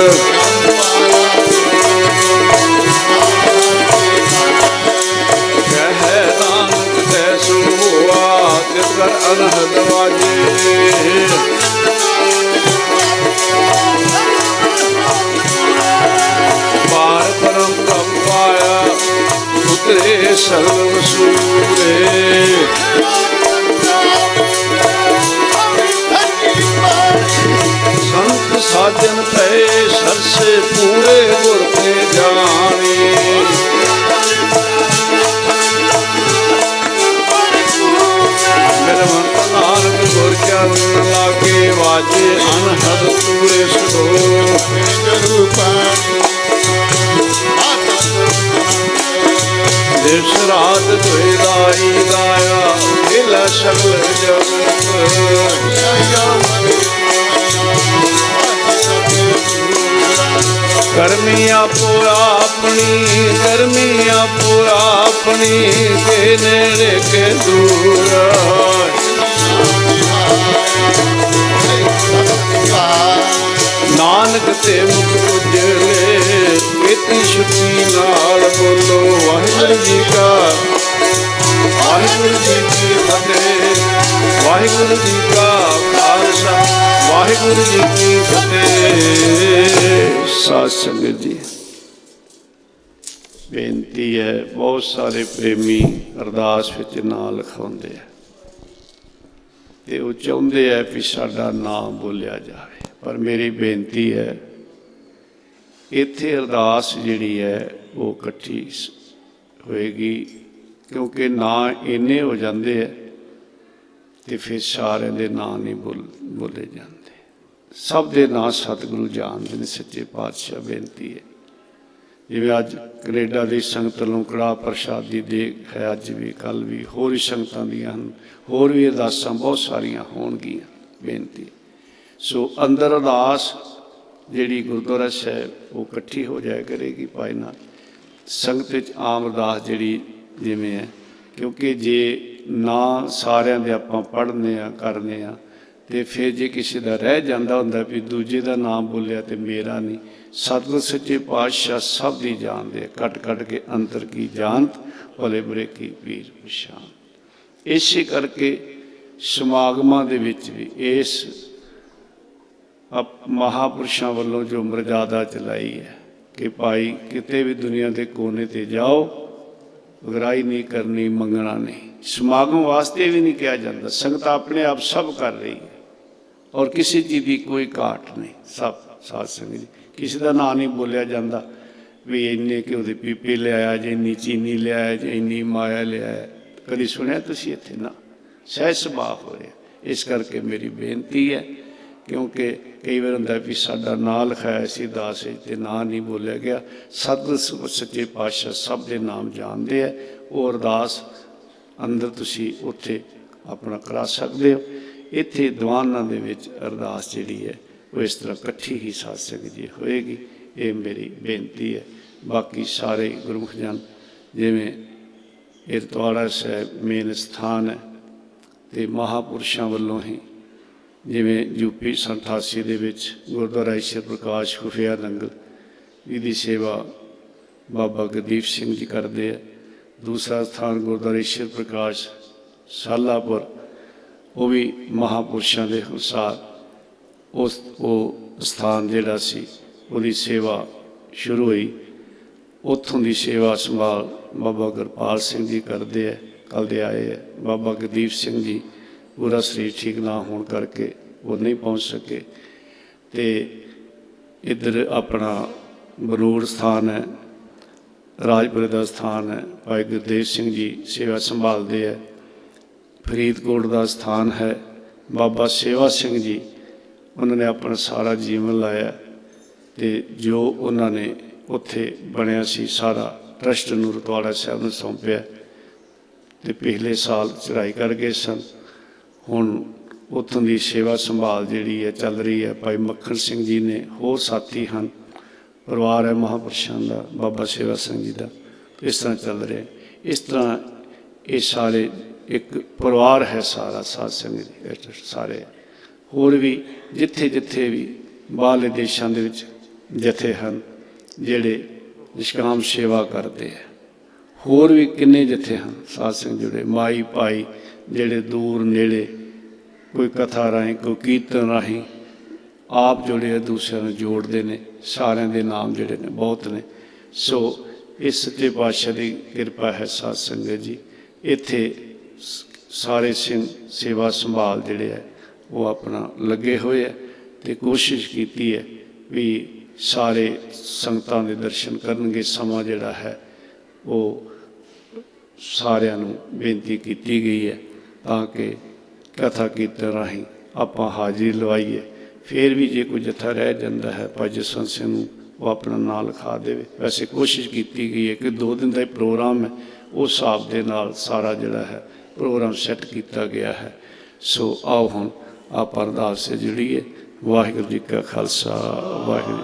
कह नानक तैसो हुआ तितर अनहद वाजे। पार परम कम पाया उतरे सर्व सूरे। संत साजन पे सरसे पूरे गुर पे जाने। मिलवंत नानक गुर चरण लागे, वाजे अनहद पूरे सुधो। दिवस रात दुई दाई गाया, मिला सकल जगत। करमी आपो अपनी, करमी आपो अपनी, के नेड़े के दूर। नानक ते मुख उजले, इतनी छुट्टी नाल बोलो वाहिगुरू जी का, वाहिगुरू जी की फतेह। वाहिगुरू जी का खालसा, वाहिगुरू जी की फतेह। साध संगत जी, बेनती है, बहुत सारे प्रेमी अरदास विच नाम लिखाउंदे है ते वो चाहुंदे है कि साडा नाम बोलिया जाए, पर मेरी बेनती है इत्थे अरदास जिहड़ी है वो इकट्ठी होएगी, क्योंकि ना इन्ने हो जाते हैं तो फिर सारे दे नाम नहीं बोले जाते। सब दे नाम सतगुरु जानते हैं। सच्चे पातशाह बेनती है, जिवें अज कनेडा की संगत नूं कड़ाह प्रसाद दी देख है, अज भी कल भी होर संगतां दीयां हन, होर भी अरदासां बहुत सारियां होणगियां। बेनती सो अंदर अरदास जिहड़ी गुरुद्वारा साहिब वो इकट्ठी हो जाया करेगी भाई नाल। संगत आम अरदास जिहड़ी जिवें है, क्योंकि जे ना सारियां दे आपां पढ़ने आ करने आ ते फिर जे किसी का रह जाता हुंदा भी दूजे का नाम बोलिया तो मेरा नहीं। सतगुर सच्चे पातशाह सब दी जानते हैं, कट कट के अंतर की जानत, भले बुरे की पीर पछान। इसे करके समागमां दे विच भी इस महापुरुषों वालों जो मर्यादा चलाई है कि भाई किते भी दुनिया के कोने ते जाओ, बुराई नहीं करनी, मंगना नहीं। समागम वास्ते भी नहीं कहा जाता, संगत अपने आप सब कर रही है और किसी चीज़ की कोई घाट नहीं। सब साध संगत जी, किसी का नाम नहीं बोलिया जाता भी इन्ने घ्यो के पीपे लिया जे, इन्नी चीनी लिया जे, इन्नी माया लिया। कभी सुनिया तुसीं इत्थे ना? सहज सुभाव हो रहा। इस करके मेरी बेनती है, क्योंकि कई बार होंदा भी साडा नाम लिखाया सी दास ते नाम नहीं बोलिया गया। सतगुर सच्चे पातशाह सब दे नाम जानते हैं। वो अरदास अंदर तुसीं उत्थे अपना करा सकते हो। इत्थे दीवानां दे विच अरदास जिहड़ी है वो इस तरह इकट्ठी ही साध संगत जी होएगी। ये मेरी बेनती है। बाकी सारे गुरमुख जन जिवें इरतवाड़ा साहिब मेन स्थान है तो महापुरुषों वालों ही, जिवें यूपी 88 दे विच गुरुद्वारा ईश्वर प्रकाश खुफिया नंगल जिहदी सेवा बाबा गुरदीप सिंह जी करते हैं। दूसरा स्थान गुरुद्वारा ईश्वर प्रकाश सालापुर, वो भी महापुरुषों के अनुसार उस वो स्थान जिहड़ा सी उहदी सेवा शुरू हुई। उत्थों की सेवा संभाल बाबा गुरपाल सिंह जी करते हैं, कल दे आए है। बाबा गुरदीप सिंह जी पूरा शरीर ठीक ना होने करके वो नहीं पहुँच सके। तो इधर अपना बनूड़ स्थान है, राजपुरे का स्थान है, भाई गुरदेव सिंह जी सेवा संभालते हैं। फरीदकोट का स्थान है बाबा सेवा सिंह जी, उन्होंने अपना सारा जीवन लाया ਤੇ ਜੋ ਉਹਨਾਂ ਨੇ ਉੱਥੇ ਬਣਿਆ ਸੀ ਸਾਰਾ ਟਰਸਟ ਨੂੰ ਰਤਵਾੜਾ ਸਾਹਿਬ ਨੂੰ ਸੌਂਪਿਆ ਤੇ ਪਿਛਲੇ ਸਾਲ ਚੜ੍ਹਾਈ ਕਰ ਗਏ ਸਨ। ਹੁਣ ਉੱਥੋਂ ਦੀ ਸੇਵਾ ਸੰਭਾਲ ਜਿਹੜੀ ਹੈ ਚੱਲ ਰਹੀ ਹੈ। ਭਾਈ ਮੱਖਣ ਸਿੰਘ ਜੀ ਨੇ, ਹੋਰ ਸਾਥੀ ਹਨ, ਪਰਿਵਾਰ ਹੈ ਮਹਾਂਪੁਰਸ਼ਾਂ ਦਾ, ਬਾਬਾ ਸੇਵਾ ਸਿੰਘ ਜੀ ਦਾ, ਇਸ ਤਰ੍ਹਾਂ ਚੱਲ ਰਿਹਾ। ਇਸ ਤਰ੍ਹਾਂ ਇਹ ਸਾਰੇ ਇੱਕ ਪਰਿਵਾਰ ਹੈ ਸਾਰਾ ਸਾਧ ਸੰਗਤ ਜੀ ਸਾਰੇ। ਹੋਰ ਵੀ ਜਿੱਥੇ ਜਿੱਥੇ ਵੀ ਬਾਹਰਲੇ ਦੇਸ਼ਾਂ ਦੇ ਵਿੱਚ ਜਥੇ ਹਨ ਜਿਹੜੇ ਨਿਸ਼ਕਾਮ ਸੇਵਾ ਕਰਦੇ ਹੈ। ਹੋਰ ਵੀ ਕਿੰਨੇ ਜਥੇ ਹਨ ਸਾਧ ਸੰਗਤ ਜੁੜੇ, ਮਾਈ ਭਾਈ ਜਿਹੜੇ ਦੂਰ ਨੇੜੇ, ਕੋਈ ਕਥਾ ਰਾਹੀਂ, ਕੋਈ ਕੀਰਤਨ ਰਾਹੀਂ ਆਪ ਜੁੜੇ ਦੂਸਰਿਆਂ ਨੂੰ ਜੋੜਦੇ ਨੇ। ਸਾਰਿਆਂ ਦੇ ਨਾਮ ਜਿਹੜੇ ਨੇ ਬਹੁਤ ਨੇ। ਸੋ ਇਸ ਸੱਚੇ ਪਾਤਸ਼ਾਹ ਦੀ ਕਿਰਪਾ ਹੈ ਸਾਧ ਸੰਗਤ ਜੀ। ਇੱਥੇ ਸਾਰੇ ਸਿੰਘ ਸੇਵਾ ਸੰਭਾਲ ਜਿਹੜੇ ਹੈ ਉਹ ਆਪਣਾ ਲੱਗੇ ਹੋਏ ਹੈ ਤੇ ਕੋਸ਼ਿਸ਼ ਕੀਤੀ ਹੈ ਵੀ ਸਾਰੇ ਸੰਗਤਾਂ ਦੇ ਦਰਸ਼ਨ ਕਰਨਗੇ। ਸਮਾਂ ਜਿਹੜਾ ਹੈ ਉਹ ਸਾਰਿਆਂ ਨੂੰ ਬੇਨਤੀ ਕੀਤੀ ਗਈ ਹੈ ਤਾਂ ਕਿ ਕਥਾ ਕੀਰਤਨ ਰਾਹੀਂ ਆਪਾਂ ਹਾਜ਼ਰੀ ਲਵਾਈਏ। ਫਿਰ ਵੀ ਜੇ ਕੋਈ ਜੱਥਾ ਰਹਿ ਜਾਂਦਾ ਹੈ ਭਾਈ ਜਸਵੰਤ ਸਿੰਘ ਨੂੰ ਉਹ ਆਪਣਾ ਨਾਂ ਲਿਖਾ ਦੇਵੇ। ਵੈਸੇ ਕੋਸ਼ਿਸ਼ ਕੀਤੀ ਗਈ ਹੈ ਕਿ 2 ਦਿਨ ਦਾ ਹੀ ਪ੍ਰੋਗਰਾਮ ਹੈ, ਉਸ ਹਿਸਾਬ ਦੇ ਨਾਲ ਸਾਰਾ ਜਿਹੜਾ ਹੈ ਪ੍ਰੋਗਰਾਮ ਸੈੱਟ ਕੀਤਾ ਗਿਆ ਹੈ। ਸੋ ਆਓ ਹੁਣ ਆਪਾਂ ਅਰਦਾਸ 'ਚ ਜੁੜੀਏ। ਵਾਹਿਗੁਰੂ ਜੀ ਕਾ ਖਾਲਸਾ, ਵਾਹਿਗੁਰੂ।